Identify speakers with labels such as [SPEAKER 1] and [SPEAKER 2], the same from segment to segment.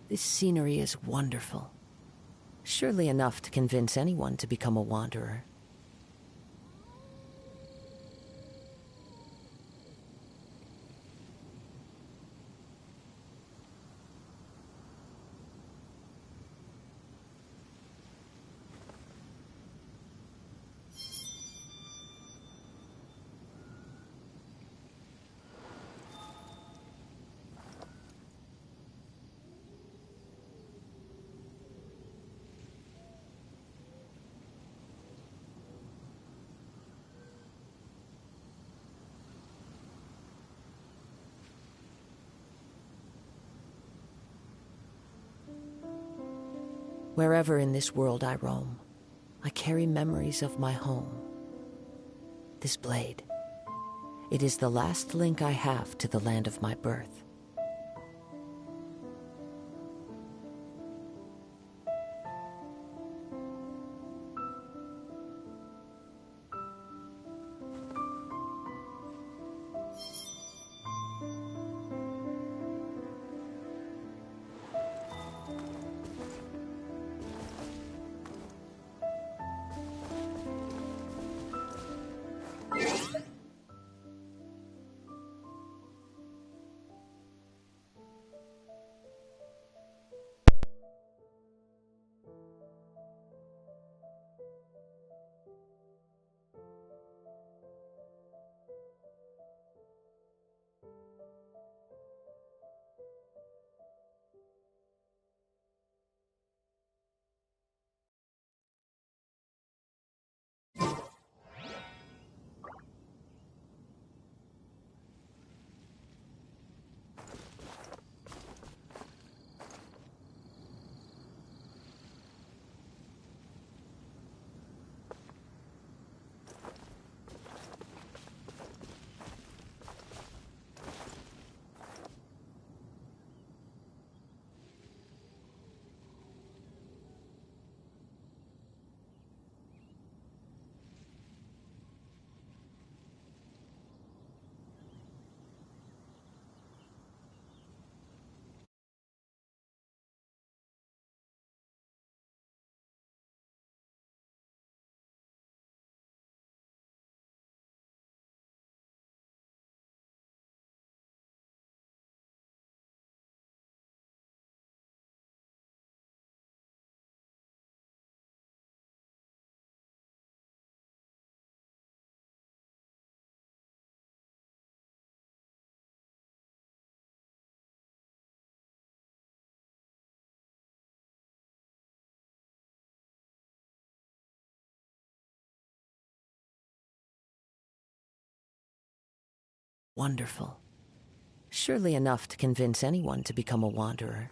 [SPEAKER 1] This scenery is wonderful. Surely enough to convince anyone to become a wanderer. Wherever in this world I roam, I carry memories of my home. This blade, it is the last link I have to the land of my birth. Wonderful. Surely enough to convince anyone to become a wanderer.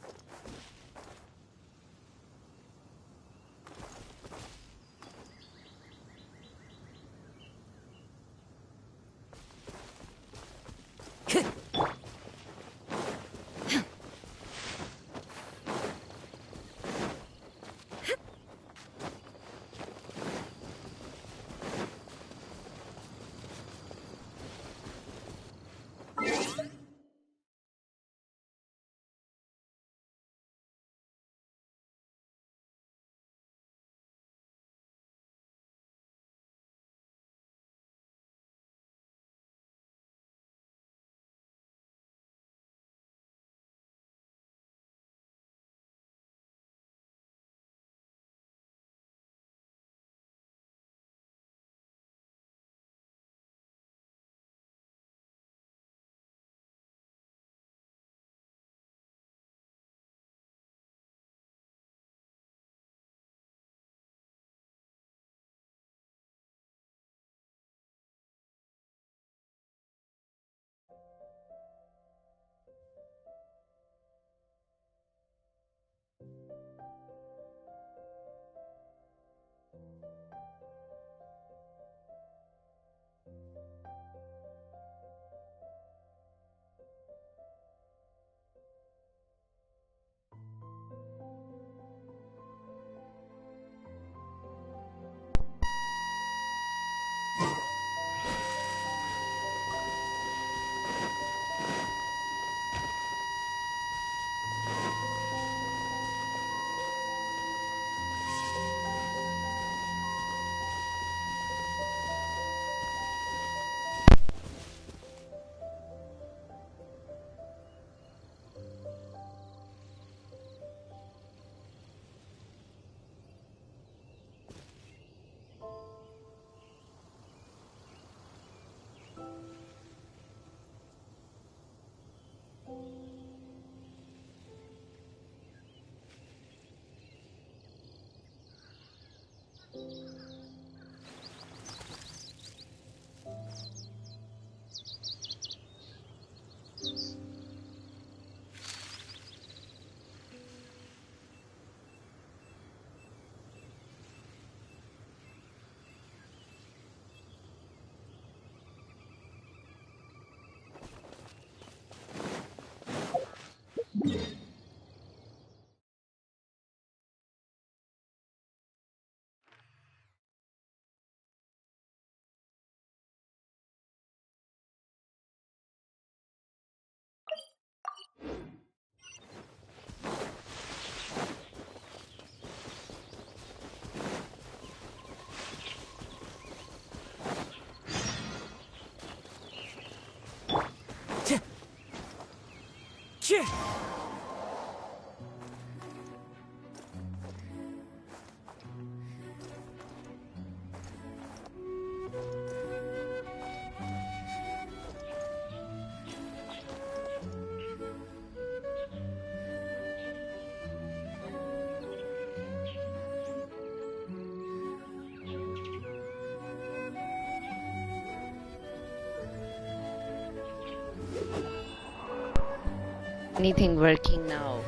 [SPEAKER 2] Anything working now?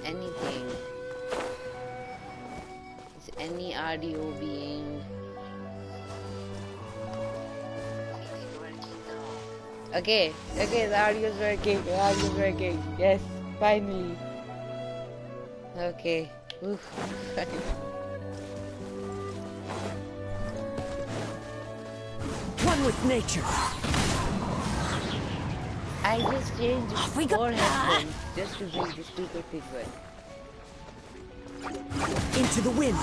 [SPEAKER 2] Anything? Is any audio being anything working now? Okay, the audio's working. The audio's working. Yes, finally. Okay. Oof.
[SPEAKER 1] One with nature.
[SPEAKER 2] I just changed 4 headphones just to make the speaker feedback.
[SPEAKER 1] Into the wind.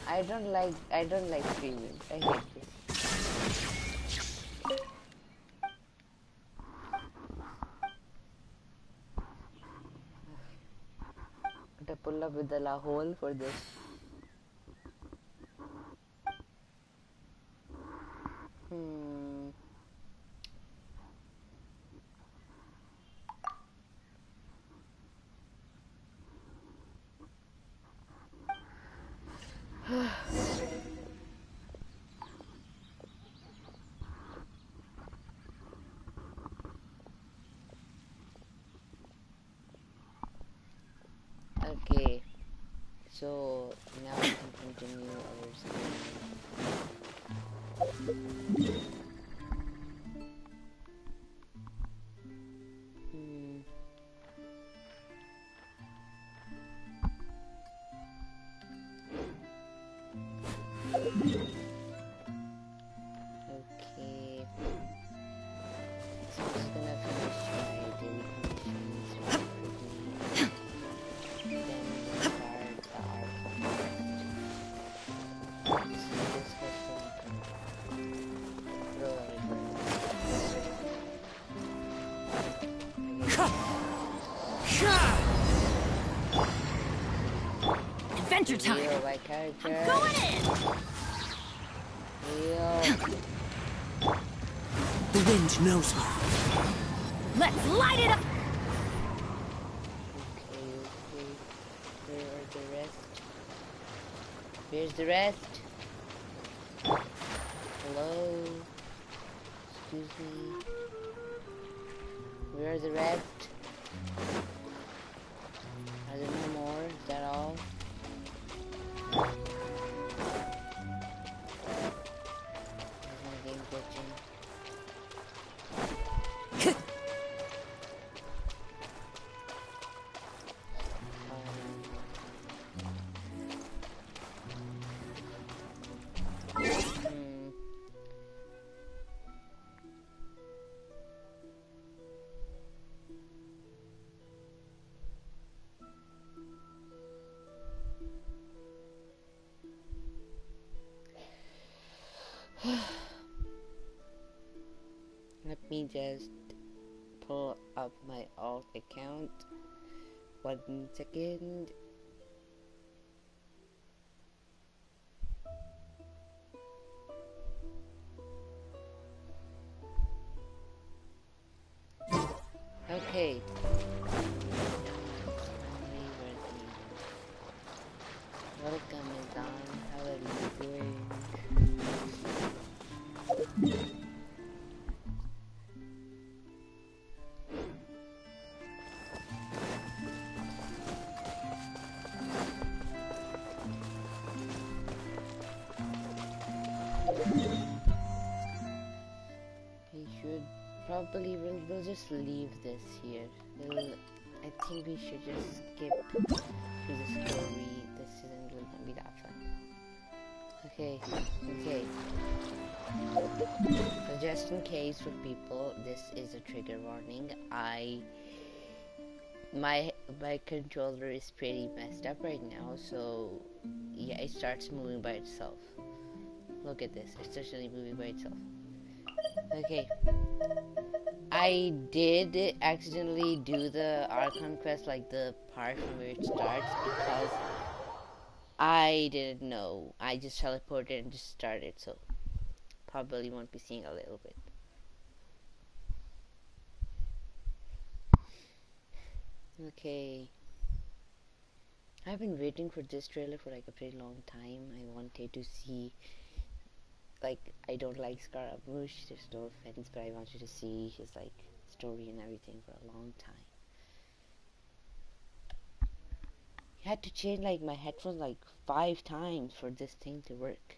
[SPEAKER 2] I don't like streaming. I hate this. To pull up with the hole for this. Okay, so now we can continue our stream. Okay, so I'm just gonna finish my daily commissions quickly, then start the Archon Quest. So this question throw
[SPEAKER 1] Adventure time.
[SPEAKER 2] Yo, my character.
[SPEAKER 1] I'm going in.
[SPEAKER 2] Yo.
[SPEAKER 1] The wind knows me. Let's light it up.
[SPEAKER 2] Okay. Where are the rest? Where's the rest? Hello? Excuse me. Where are the rest? Are there no more? Is that all? Is my game glitching? Let me just pull up my alt account. 1 second. Okay. We should probably, we'll just leave this here. I think we should just skip through the story. This isn't really gonna be that fun. Okay. So just in case for people, this is a trigger warning. My controller is pretty messed up right now, so yeah, it starts moving by itself. Look at this, it's actually moving by itself. Okay. I did accidentally do the Archon Quest, like the part from where it starts, because I didn't know. I just teleported and just started, so probably won't be seeing a little bit. Okay. I've been waiting for this trailer for like a pretty long time. I wanted to see, like, I don't like Scaramouche, there's no offense, but I wanted to see his like story and everything for a long time. I had to change like my headphones like 5 times for this thing to work.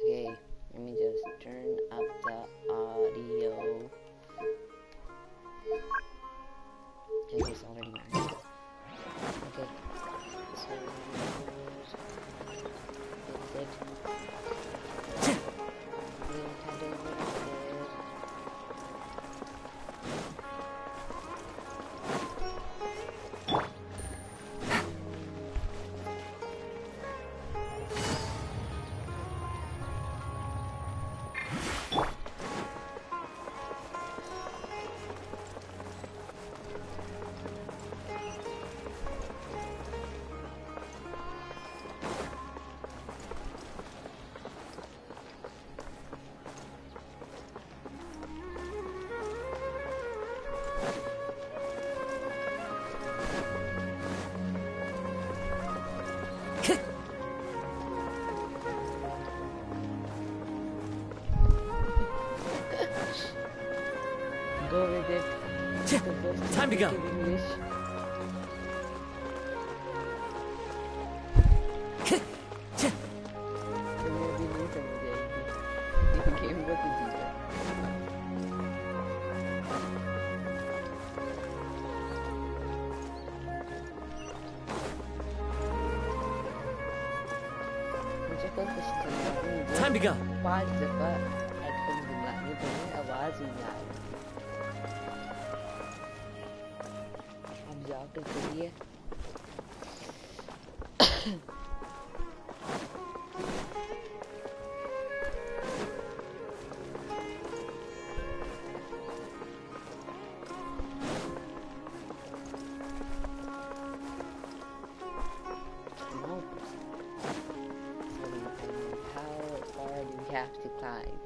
[SPEAKER 2] Okay, let me just turn up the audio. Okay, it's already maxed. Okay, so that's it. Go with it.
[SPEAKER 3] Time to go.
[SPEAKER 2] English.
[SPEAKER 3] Time to go.
[SPEAKER 2] 5 दफा headphone बुलाने पड़े, आवाज ही नहीं आ रही। अब जाकर करिए। Have to climb.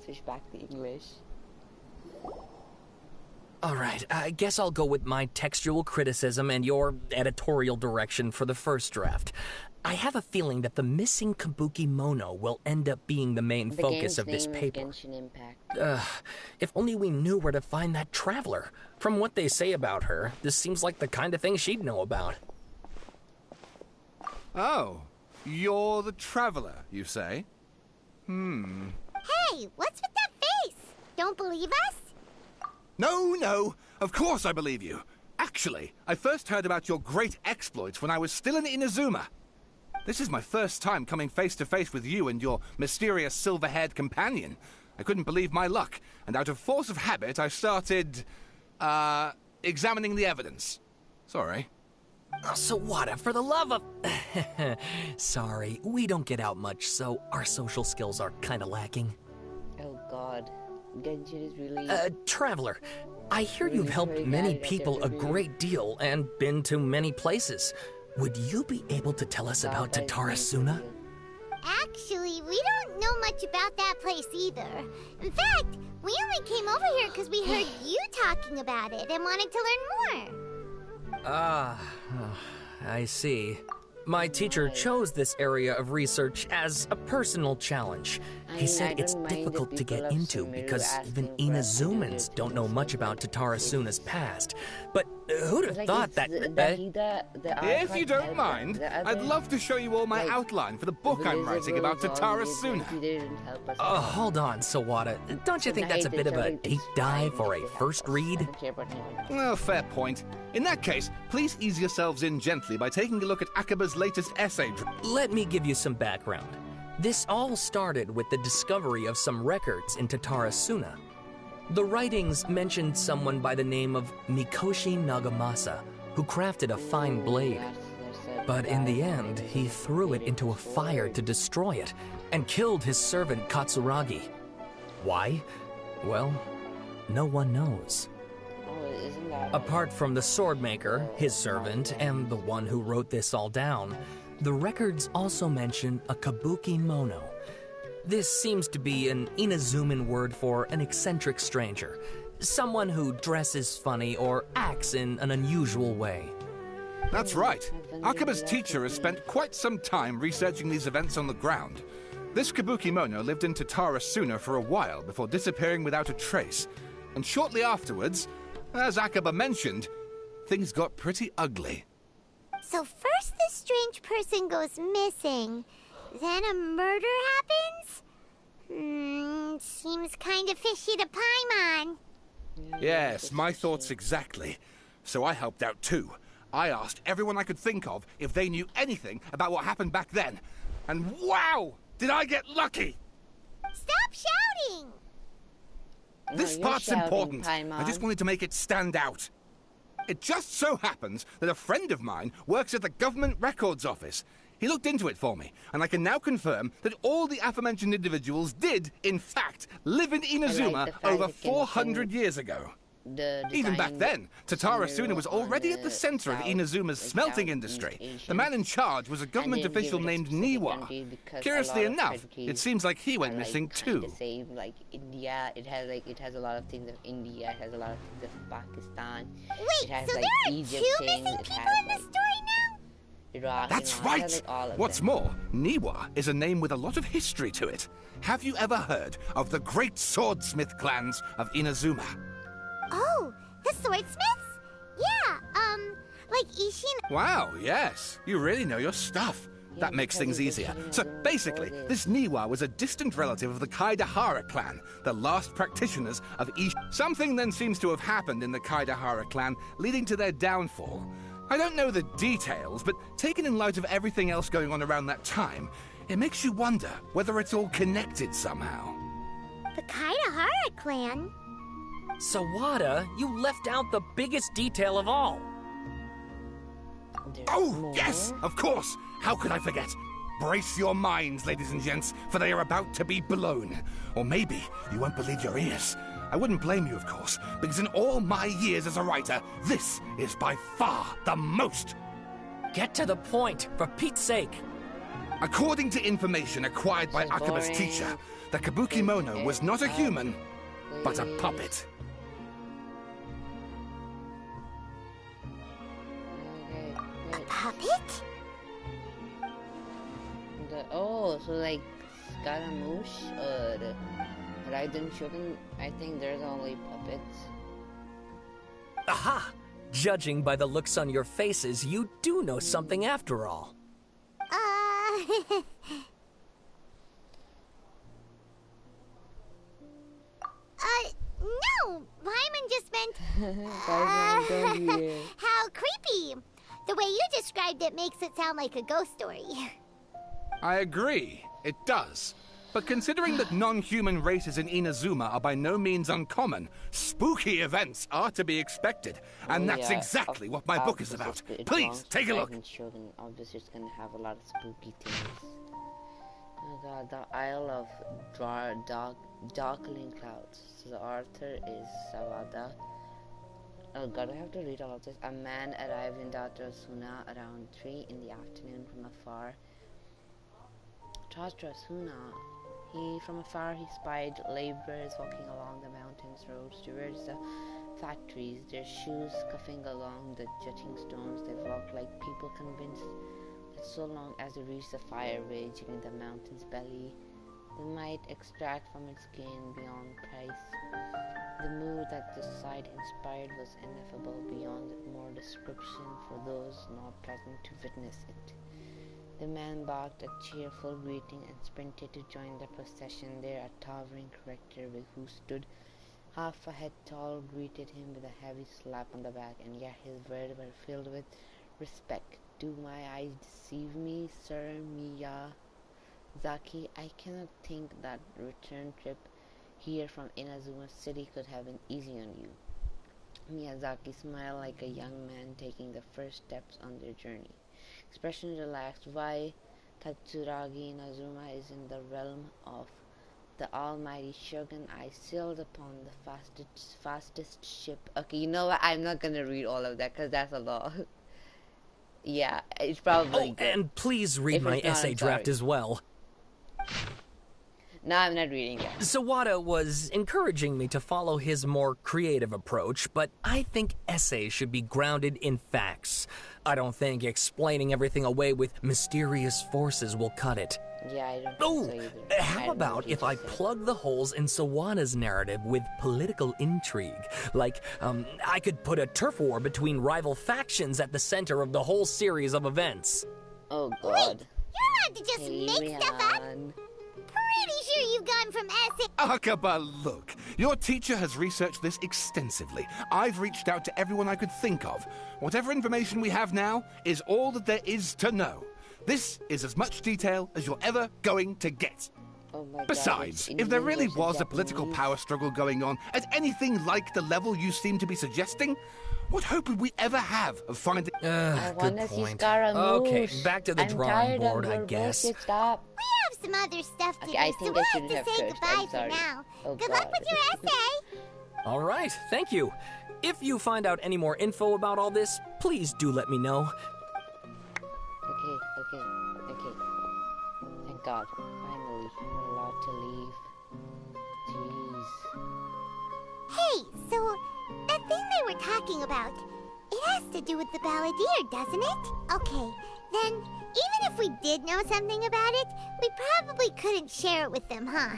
[SPEAKER 2] Switch back to English.
[SPEAKER 3] Alright, I guess I'll go with my textual criticism and your editorial direction for the first draft. I have a feeling that the missing Kabuki Mono will end up being the main focus of this paper.
[SPEAKER 2] Genshin Impact.
[SPEAKER 3] If only we knew where to find that traveler. From what they say about her, this seems like the kind of thing she'd know about.
[SPEAKER 4] Oh, you're the traveler, you say?
[SPEAKER 5] Hey, what's with that face? Don't believe us?
[SPEAKER 4] No, of course I believe you. Actually, I first heard about your great exploits when I was still in Inazuma. This is my first time coming face to face with you and your mysterious silver-haired companion. I couldn't believe my luck, and out of force of habit, I started, examining the evidence. Sorry.
[SPEAKER 3] Oh, Sawada, for the love of... Sorry, we don't get out much, so our social skills are kinda lacking.
[SPEAKER 2] Oh god. Genshin is really...
[SPEAKER 3] Traveler, I hear you've helped many people a great deal and been to many places. Would you be able to tell us about Tatarasuna?
[SPEAKER 5] Actually, we don't know much about that place either. In fact, we only came over here because we heard you talking about it and wanted to learn more.
[SPEAKER 3] I see. My teacher chose this area of research as a personal challenge.
[SPEAKER 2] I
[SPEAKER 3] He
[SPEAKER 2] mean, I
[SPEAKER 3] said it's
[SPEAKER 2] don't mind the
[SPEAKER 3] difficult to
[SPEAKER 2] people
[SPEAKER 3] get
[SPEAKER 2] of
[SPEAKER 3] into
[SPEAKER 2] Sumeru
[SPEAKER 3] because even
[SPEAKER 2] asking for us to do your
[SPEAKER 3] Inazumans don't know
[SPEAKER 2] things,
[SPEAKER 3] much
[SPEAKER 2] but,
[SPEAKER 3] about
[SPEAKER 2] like,
[SPEAKER 3] Tatarasuna's past. But who'd have
[SPEAKER 2] like,
[SPEAKER 3] thought
[SPEAKER 2] it's
[SPEAKER 3] that...
[SPEAKER 2] the
[SPEAKER 4] If
[SPEAKER 2] Archon
[SPEAKER 4] you don't
[SPEAKER 2] helped
[SPEAKER 4] mind,
[SPEAKER 2] the
[SPEAKER 4] I'd
[SPEAKER 2] other,
[SPEAKER 4] love to show you all my
[SPEAKER 2] like,
[SPEAKER 4] outline for the book I'm writing about Tatarasuna.
[SPEAKER 2] He didn't help us at all.
[SPEAKER 3] hold on, Sawada. Don't you
[SPEAKER 2] So
[SPEAKER 3] think
[SPEAKER 2] now
[SPEAKER 3] that's a
[SPEAKER 2] they
[SPEAKER 3] bit of
[SPEAKER 2] tell
[SPEAKER 3] a
[SPEAKER 2] me
[SPEAKER 3] deep
[SPEAKER 2] it's
[SPEAKER 3] dive
[SPEAKER 2] fine
[SPEAKER 3] for
[SPEAKER 2] if
[SPEAKER 3] a
[SPEAKER 2] they help
[SPEAKER 3] first
[SPEAKER 2] us.
[SPEAKER 3] read?
[SPEAKER 2] I don't care about anyone else.
[SPEAKER 4] Well, fair point. In that case, please ease yourselves in gently by taking a look at Akaba's latest essay.
[SPEAKER 3] Let me give you some background. This all started with the discovery of some records in Tatarasuna. The writings mentioned someone by the name of Mikoshi Nagamasa, who crafted a fine blade. But in the end, he threw it into a fire to destroy it, and killed his servant Katsuragi. Why? Well, no one knows.
[SPEAKER 2] Oh, isn't that
[SPEAKER 3] Apart from the swordmaker, his servant, and the one who wrote this all down, the records also mention a kabuki mono. This seems to be an Inazuman word for an eccentric stranger, someone who dresses funny or acts in an unusual way.
[SPEAKER 4] That's right. Akaba's teacher has spent quite some time researching these events on the ground. This kabuki mono lived in Tatarasuna for a while before disappearing without a trace. And shortly afterwards, as Akaba mentioned, things got pretty ugly.
[SPEAKER 5] So first this strange person goes missing, then a murder happens? Seems kind of fishy to Paimon.
[SPEAKER 4] Yes, my thoughts exactly. So I helped out too. I asked everyone I could think of if they knew anything about what happened back then. And wow! Did I get lucky!
[SPEAKER 5] Stop shouting!
[SPEAKER 4] This
[SPEAKER 2] you're
[SPEAKER 4] part's
[SPEAKER 2] shouting,
[SPEAKER 4] important.
[SPEAKER 2] Paimon.
[SPEAKER 4] I just wanted to make it stand out. It just so happens that a friend of mine works at the government records office. He looked into it for me, and I can now confirm that all the aforementioned individuals did, in fact, live in Inazuma
[SPEAKER 2] the fact
[SPEAKER 4] over
[SPEAKER 2] that
[SPEAKER 4] 400 years ago. Even back then, Tatarasuna was already at the center of Inazuma's smelting industry. The man in charge was a government official named Niwa. Curiously enough, it seems like he went missing too.
[SPEAKER 2] The same, like India, it has a lot of things of India. It has a lot of things of Pakistan.
[SPEAKER 5] Wait,
[SPEAKER 2] it has,
[SPEAKER 5] so
[SPEAKER 2] like,
[SPEAKER 5] there are
[SPEAKER 2] Egypt
[SPEAKER 5] two
[SPEAKER 2] things,
[SPEAKER 5] missing
[SPEAKER 2] it
[SPEAKER 5] people
[SPEAKER 2] has,
[SPEAKER 5] in the
[SPEAKER 2] like,
[SPEAKER 5] story now?
[SPEAKER 2] Iraq,
[SPEAKER 4] That's
[SPEAKER 2] it has,
[SPEAKER 4] right!
[SPEAKER 2] like, all of
[SPEAKER 4] What's
[SPEAKER 2] them.
[SPEAKER 4] more, Niwa is a name with a lot of history to it. Have you ever heard of the great swordsmith clans of Inazuma?
[SPEAKER 5] Oh, the swordsmiths? Yeah, like Ishin.
[SPEAKER 4] Wow, yes. You really know your stuff. That makes things easier. So basically, this Niwa was a distant relative of the Kaidahara clan, the last practitioners of Ish. Something then seems to have happened in the Kaidahara clan, leading to their downfall. I don't know the details, but taken in light of everything else going on around that time, it makes you wonder whether it's all connected somehow.
[SPEAKER 5] The Kaidahara clan?
[SPEAKER 3] Sawada, you left out the biggest detail of all.
[SPEAKER 2] There's
[SPEAKER 4] Oh,
[SPEAKER 2] more.
[SPEAKER 4] yes, of course. How could I forget? Brace your minds, ladies and gents, for they are about to be blown. Or maybe you won't believe your ears. I wouldn't blame you, of course, because in all my years as a writer, this is by far the most.
[SPEAKER 3] Get to the point, for Pete's sake.
[SPEAKER 4] According to information acquired by
[SPEAKER 2] So
[SPEAKER 4] Akaba's
[SPEAKER 2] boring.
[SPEAKER 4] teacher, the Kabuki Mono was not a human, but a puppet.
[SPEAKER 2] Okay, wait.
[SPEAKER 5] Puppet?
[SPEAKER 2] So like Scaramouche or Raiden Shogun, I think there's only puppets.
[SPEAKER 3] Aha! Judging by the looks on your faces, you do know something after all.
[SPEAKER 5] No! Paimon just meant...
[SPEAKER 2] Paimon, don't do it.
[SPEAKER 5] How creepy! The way you described it makes it sound like a ghost story.
[SPEAKER 4] I agree, it does. But considering that non-human races in Inazuma are by no means uncommon, spooky events are to be expected. And that's exactly what my book is about. Please, take a look.
[SPEAKER 2] Shogun, obviously it's gonna have a lot of spooky things. Oh god, the Isle of Darkling Clouds. So the author is Sawada. Oh god, I have to read all of this. A man arrived in Tatarasuna around 3 in the afternoon from afar. Tatarasuna. From afar he spied laborers walking along the mountain's roads towards the factories, their shoes scuffing along the jutting stones. They walked like people convinced that so long as they reached the fire raging in the mountain's belly, They might extract from its gain beyond price. The mood that the sight inspired was ineffable beyond more description for those not present to witness it. The man barked a cheerful greeting and sprinted to join the procession. There, a towering character who stood half a head tall greeted him with a heavy slap on the back, and yet his words were filled with respect. Do my eyes deceive me, Sir Miyazaki? I cannot think that return trip here from Inazuma City could have been easy on you. Miyazaki smiled like a young man taking the first steps on their journey. Expression relaxed. Why, Katsuragi Inazuma is in the realm of the almighty Shogun. I sailed upon the fastest ship. Okay, you know what? I'm not gonna read all of that because that's a lot. Yeah, it's probably good.
[SPEAKER 3] And please read my essay draft as well.
[SPEAKER 2] No, I'm not reading that.
[SPEAKER 3] Sawada was encouraging me to follow his more creative approach, but I think essays should be grounded in facts. I don't think explaining everything away with mysterious forces will cut it.
[SPEAKER 2] Yeah, I don't think so either.
[SPEAKER 3] How about if I plug the holes in Sawada's narrative with political intrigue? Like, I could put a turf war between rival factions at the center of the whole series of events.
[SPEAKER 2] Oh, God.
[SPEAKER 5] Wait, you're allowed to just make stuff up? Pretty sure you've gone from essay...
[SPEAKER 4] Akaba, look. Your teacher has researched this extensively. I've reached out to everyone I could think of. Whatever information we have now is all that there is to know. This is as much detail as you're ever going to get.
[SPEAKER 2] Oh my
[SPEAKER 4] Besides,
[SPEAKER 2] God,
[SPEAKER 4] if there really
[SPEAKER 2] English and
[SPEAKER 4] was a political
[SPEAKER 2] Japanese.
[SPEAKER 4] power struggle going on at anything like the level you seem to be suggesting, what hope would we ever have of finding...
[SPEAKER 2] I
[SPEAKER 3] Good
[SPEAKER 2] wanna see
[SPEAKER 3] point.
[SPEAKER 2] Scaramouche.
[SPEAKER 3] Okay, back to the
[SPEAKER 2] I'm
[SPEAKER 3] drawing
[SPEAKER 2] tired
[SPEAKER 3] board,
[SPEAKER 2] of
[SPEAKER 3] I
[SPEAKER 2] your
[SPEAKER 3] guess.
[SPEAKER 2] bullshit. Stop.
[SPEAKER 5] We have some other stuff to
[SPEAKER 2] Okay, I
[SPEAKER 5] do,
[SPEAKER 2] think
[SPEAKER 5] so
[SPEAKER 2] I
[SPEAKER 5] we'll
[SPEAKER 2] shouldn't
[SPEAKER 5] have to
[SPEAKER 2] have
[SPEAKER 5] say
[SPEAKER 2] cursed.
[SPEAKER 5] goodbye
[SPEAKER 2] I'm
[SPEAKER 5] for
[SPEAKER 2] sorry.
[SPEAKER 5] now.
[SPEAKER 2] Oh,
[SPEAKER 5] Good luck
[SPEAKER 2] God.
[SPEAKER 5] with your essay.
[SPEAKER 3] All right, thank you. If you find out any more info about all this, please do let me know.
[SPEAKER 2] Okay. Thank God. Finally, we're allowed to leave. Jeez.
[SPEAKER 5] Hey, so that thing they were talking about, it has to do with the balladeer, doesn't it? Okay, then even if we did know something about it, we probably couldn't share it with them, huh?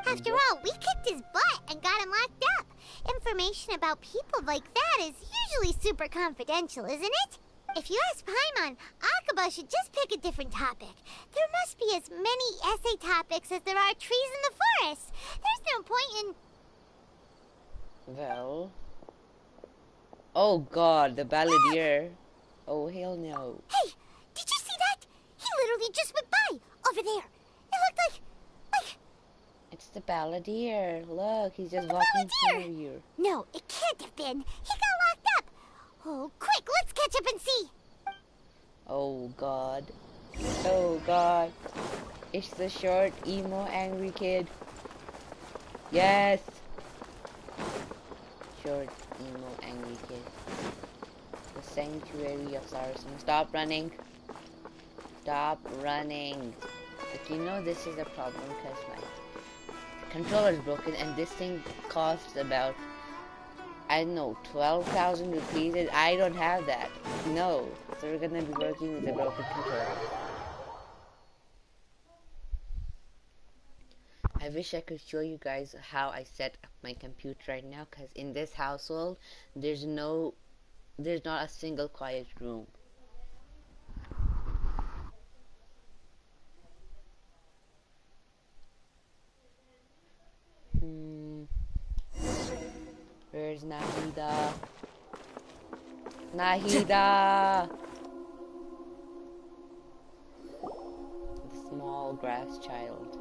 [SPEAKER 5] After all, we kicked his butt and got him locked up. Information about people like that is usually super confidential, isn't it? If you ask Paimon, Akaba should just pick a different topic. There must be as many essay topics as there are trees in the forest. There's no point in...
[SPEAKER 2] Well. Oh God, the balladeer. Oh hell no.
[SPEAKER 5] Hey, did you see that? He literally just went by, over there. It looked like...
[SPEAKER 2] It's the balladeer. Look, he's just
[SPEAKER 5] The
[SPEAKER 2] walking
[SPEAKER 5] balladeer!
[SPEAKER 2] through you.
[SPEAKER 5] No, it can't have been. He got locked up. Oh, quick, let's catch up and see.
[SPEAKER 2] Oh God. Oh God. It's the short, emo, angry kid. Yes. Short, emo, angry kid. The sanctuary of Saracen. Stop running. Stop running. Like, you know this is a problem because my controller is broken and this thing costs about, I don't know, 12,000 rupees. And I don't have that. No. So we're gonna be working with a broken controller. I wish I could show you guys how I set up my computer right now, because in this household there's not a single quiet room. Where's Nahida? Nahida! The small grass child.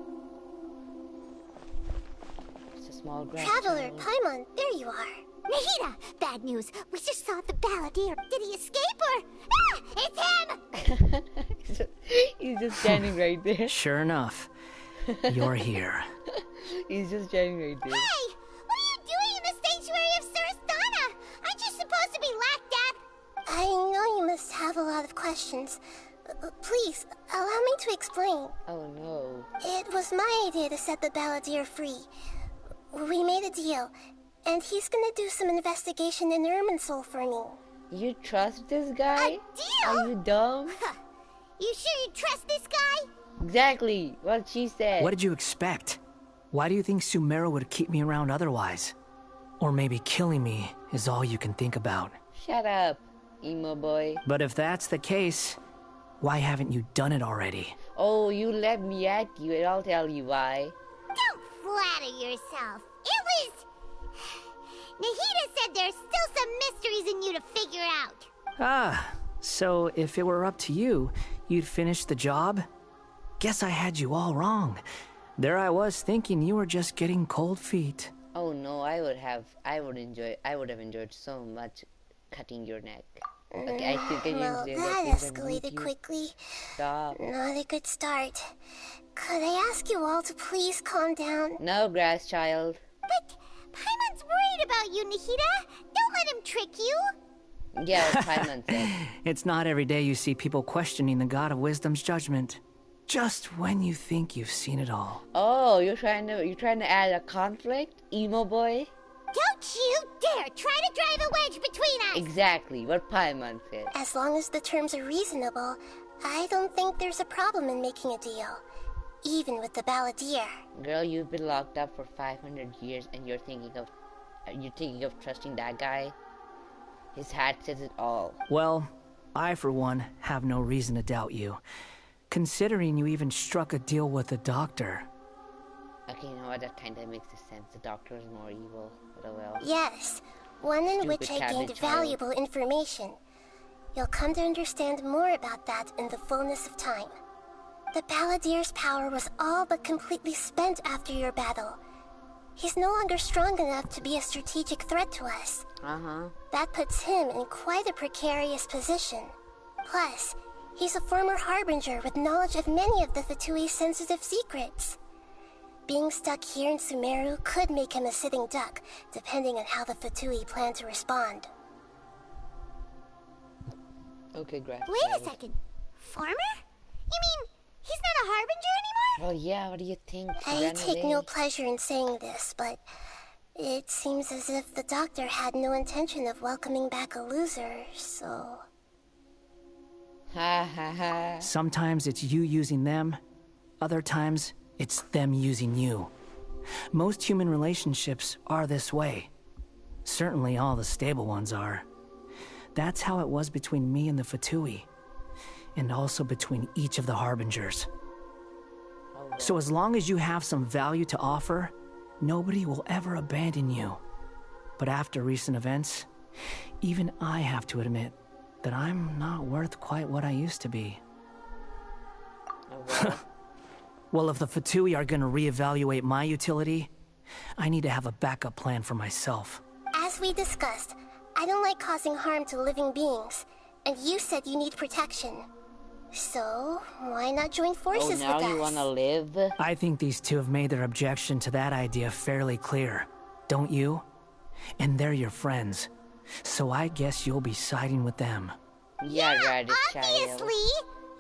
[SPEAKER 2] It's a small grass
[SPEAKER 5] Traveler,
[SPEAKER 2] child.
[SPEAKER 5] Paimon, there you are. Nahida, bad news. We just saw the balladeer. Did he escape or... Ah, it's him!
[SPEAKER 2] He's just standing right there.
[SPEAKER 6] Sure enough, you're here.
[SPEAKER 2] He's just standing right there.
[SPEAKER 5] Hey, what are you doing in the sanctuary of Surastana? Aren't you supposed to be locked up? I know you must have a lot of questions. Please, allow me to explain.
[SPEAKER 2] Oh no.
[SPEAKER 5] It was my idea to set the balladeer free. We made a deal, and he's gonna do some investigation in Irminsul for me.
[SPEAKER 2] You trust this guy?
[SPEAKER 5] A deal?
[SPEAKER 2] Are you dumb?
[SPEAKER 5] You sure you trust this guy?
[SPEAKER 2] Exactly what she said.
[SPEAKER 6] What did you expect? Why do you think Sumeru would keep me around otherwise? Or maybe killing me is all you can think about.
[SPEAKER 2] Shut up, emo boy.
[SPEAKER 6] But if that's the case, why haven't you done it already?
[SPEAKER 2] Oh, you let me at you and I'll tell you why.
[SPEAKER 5] Don't flatter yourself. It was... Nahida said there's still some mysteries in you to figure out.
[SPEAKER 6] Ah, so if it were up to you, you'd finish the job? Guess I had you all wrong. There I was thinking you were just getting cold feet.
[SPEAKER 2] Oh no, I would have enjoyed so much cutting your neck. Okay, I think
[SPEAKER 5] Well, that escalated quickly.
[SPEAKER 2] Stop.
[SPEAKER 5] Not a good start. Could I ask you all to please calm down?
[SPEAKER 2] No, grass child.
[SPEAKER 5] But Paimon's worried about you, Nahida. Don't let him trick you.
[SPEAKER 2] Yeah, Paimon said.
[SPEAKER 6] It's not every day you see people questioning the God of Wisdom's judgment. Just when you think you've seen it all.
[SPEAKER 2] Oh, you're trying to add a conflict, emo boy?
[SPEAKER 5] Don't you dare try to drive a wedge between us!
[SPEAKER 2] Exactly what Paimon said.
[SPEAKER 7] As long as the terms are reasonable, I don't think there's a problem in making a deal. Even with the balladeer.
[SPEAKER 2] Girl, you've been locked up for 500 years and you're thinking of trusting that guy? His hat says it all.
[SPEAKER 6] Well, I for one have no reason to doubt you. Considering you even struck a deal with the doctor.
[SPEAKER 2] Okay, you know what? That kind of makes sense. The doctor is more evil. But oh well.
[SPEAKER 7] Yes, one in
[SPEAKER 2] Stupid
[SPEAKER 7] which I gained
[SPEAKER 2] cabbage
[SPEAKER 7] valuable information. You'll come to understand more about that in the fullness of time. The balladeer's power was all but completely spent after your battle. He's no longer strong enough to be a strategic threat to us. That puts him in quite a precarious position. Plus, he's a former harbinger with knowledge of many of the Fatui's sensitive secrets. Being stuck here in Sumeru could make him a sitting duck, depending on how the Fatui plan to respond.
[SPEAKER 2] Okay, grass.
[SPEAKER 5] Wait a second. Farmer? You mean he's not a harbinger anymore?
[SPEAKER 2] Oh yeah, what do you think?
[SPEAKER 7] I take no pleasure in saying this, but it seems as if the doctor had no intention of welcoming back a loser, so...
[SPEAKER 2] Ha ha ha.
[SPEAKER 6] Sometimes it's you using them, other times it's them using you. Most human relationships are this way. Certainly all the stable ones are. That's how it was between me and the Fatui, and also between each of the harbingers. So as long as you have some value to offer, nobody will ever abandon you. But after recent events, even I have to admit that I'm not worth quite what I used to be. Well, if the Fatui are gonna reevaluate my utility, I need to have a backup plan for myself.
[SPEAKER 7] As we discussed, I don't like causing harm to living beings, and you said you need protection. So, why not join forces with us?
[SPEAKER 2] Oh, now you wanna live?
[SPEAKER 6] I think these two have made their objection to that idea fairly clear. Don't you? And they're your friends. So I guess you'll be siding with them.
[SPEAKER 2] Yeah, right,
[SPEAKER 5] obviously!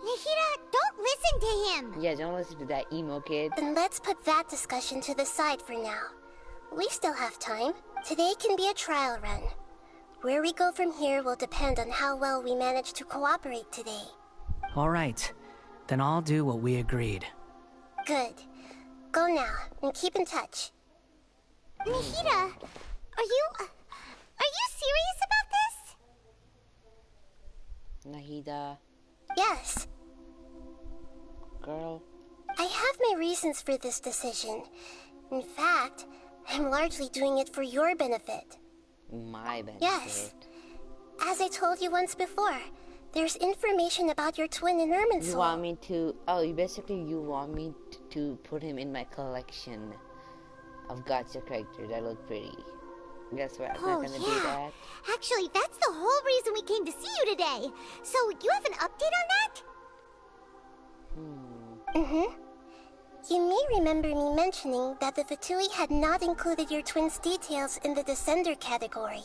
[SPEAKER 5] Nahida, don't listen to him!
[SPEAKER 2] Yeah, don't listen to that emo kid.
[SPEAKER 7] Then let's put that discussion to the side for now. We still have time. Today can be a trial run. Where we go from here will depend on how well we manage to cooperate today.
[SPEAKER 6] All right, then I'll do what we agreed.
[SPEAKER 7] Good. Go now, and keep in touch.
[SPEAKER 5] Nahida, are you serious about this?
[SPEAKER 2] Nahida.
[SPEAKER 7] Yes.
[SPEAKER 2] Girl.
[SPEAKER 7] I have my reasons for this decision. In fact, I'm largely doing it for your benefit.
[SPEAKER 2] My benefit?
[SPEAKER 7] Yes. As I told you once before, there's information about your twin in Irminsul.
[SPEAKER 2] You want me to... Oh, you want me to put him in my collection of gacha characters that look pretty. Guess what? I'm not gonna do that.
[SPEAKER 5] Actually, that's the whole reason we came to see you today. So, you have an update on that?
[SPEAKER 7] Mm-hmm. You may remember me mentioning that the Fatui had not included your twin's details in the Descender category.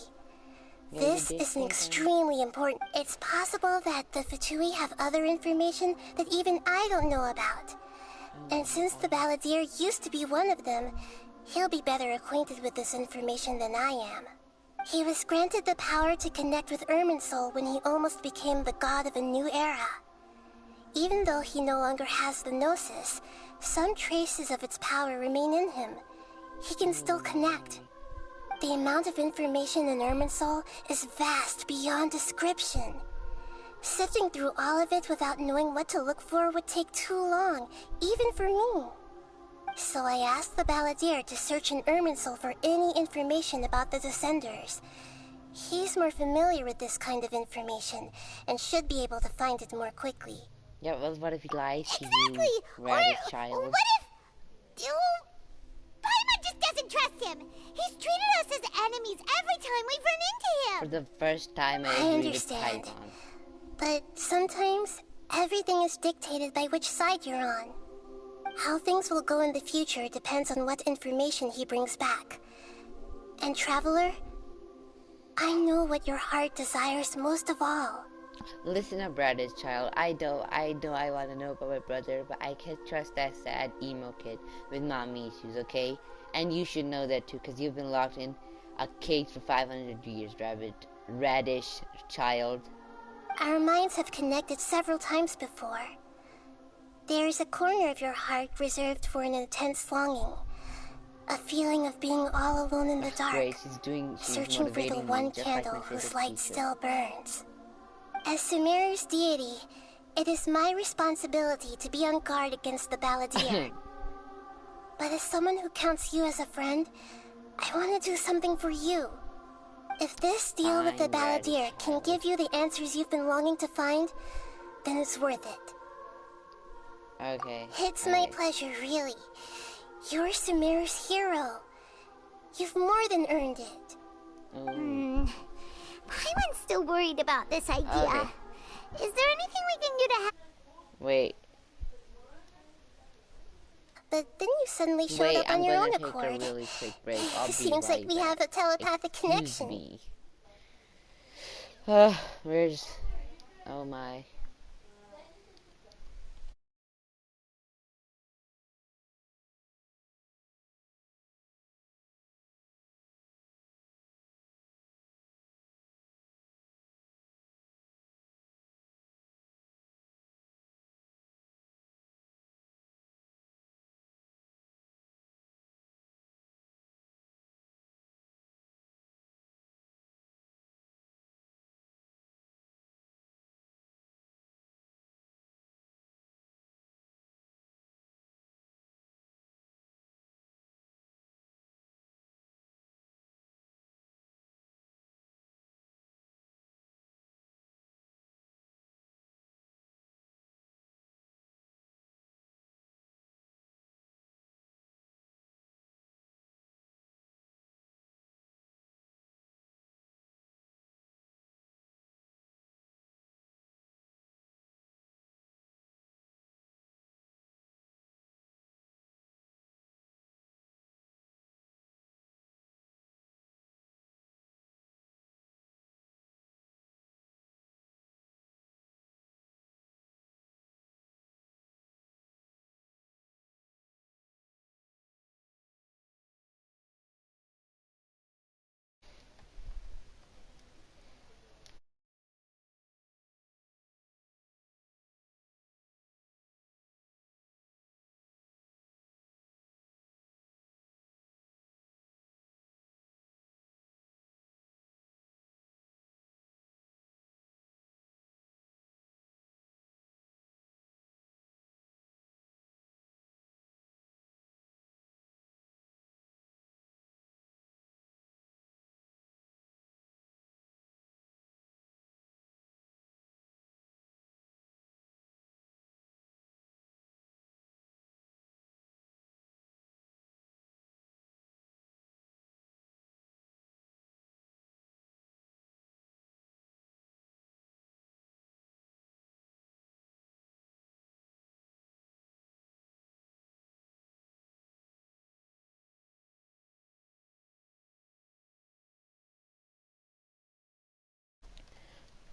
[SPEAKER 7] This is an extremely important... It's possible that the Fatui have other information that even I don't know about. And since the balladeer used to be one of them, he'll be better acquainted with this information than I am. He was granted the power to connect with Irminsul when he almost became the god of a new era. Even though he no longer has the Gnosis, some traces of its power remain in him. He can still connect. The amount of information in Irminsul is vast beyond description. Sifting through all of it without knowing what to look for would take too long, even for me. So I asked the Balladeer to search in Irminsul for any information about the Descenders. He's more familiar with this kind of information, and should be able to find it more quickly.
[SPEAKER 2] Yeah, well, what if he lies to
[SPEAKER 5] Exactly!
[SPEAKER 2] you, Radish child?
[SPEAKER 5] What if... Paimon just doesn't trust him! He's treated us as enemies every time we've run into him!
[SPEAKER 2] For the first time I
[SPEAKER 7] I
[SPEAKER 2] agree with
[SPEAKER 7] understand.
[SPEAKER 2] Paimon.
[SPEAKER 7] But sometimes, everything is dictated by which side you're on. How things will go in the future depends on what information he brings back. And Traveler, I know what your heart desires most of all.
[SPEAKER 2] Listen up, Radish child. I know I want to know about my brother, but I can't trust that sad emo kid with mommy issues, okay? And you should know that too, because you've been locked in a cage for 500 years, Radish child.
[SPEAKER 7] Our minds have connected several times before. There is a corner of your heart reserved for an intense longing. A feeling of being all alone in the dark,
[SPEAKER 2] Wait, she's
[SPEAKER 7] searching for the
[SPEAKER 2] motivating me,
[SPEAKER 7] one
[SPEAKER 2] just like
[SPEAKER 7] candle
[SPEAKER 2] my
[SPEAKER 7] whose
[SPEAKER 2] favorite
[SPEAKER 7] light
[SPEAKER 2] teacher.
[SPEAKER 7] still burns. As Sumeru's deity, it is my responsibility to be on guard against the Balladeer. But as someone who counts you as a friend, I want to do something for you. If this deal with the
[SPEAKER 2] Fine, Radish
[SPEAKER 7] Balladeer can
[SPEAKER 2] child.
[SPEAKER 7] give you the answers you've been longing to find, then it's worth it.
[SPEAKER 2] Okay.
[SPEAKER 7] It's my
[SPEAKER 2] okay.
[SPEAKER 7] pleasure, really. You're Sumeru's hero. You've more than earned it.
[SPEAKER 2] Ooh.
[SPEAKER 5] Paimon's still worried about this idea.
[SPEAKER 2] Okay.
[SPEAKER 5] Is there anything we can do to help?
[SPEAKER 2] Wait,
[SPEAKER 7] But then you suddenly showed
[SPEAKER 2] wait,
[SPEAKER 7] up
[SPEAKER 2] I'm
[SPEAKER 7] on your own
[SPEAKER 2] gonna take
[SPEAKER 7] accord.
[SPEAKER 2] a really quick break. I'll be
[SPEAKER 7] Seems
[SPEAKER 2] right
[SPEAKER 7] like we
[SPEAKER 2] back.
[SPEAKER 7] have a telepathic
[SPEAKER 2] Excuse
[SPEAKER 7] connection.
[SPEAKER 2] me. Where's... Oh my...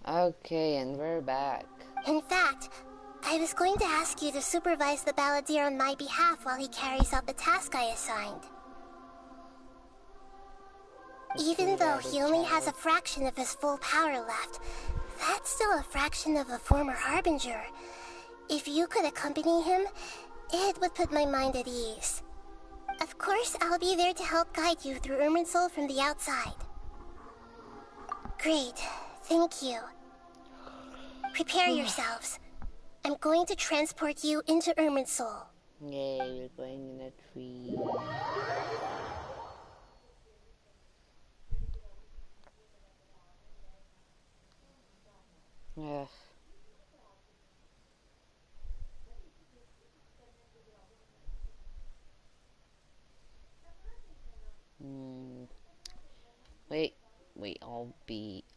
[SPEAKER 2] Okay, and we're back.
[SPEAKER 7] In fact, I was going to ask you to supervise the Balladeer on my behalf while he carries out the task I assigned. Even though he only has a fraction of his full power left, that's still a fraction of a former Harbinger. If you could accompany him, it would put my mind at ease. Of course, I'll be there to help guide you through Irminsul from the outside. Great. Thank you. Prepare yourselves. I'm going to transport you into Irminsul.
[SPEAKER 2] Yay, we're going in a tree. Ugh. Wait,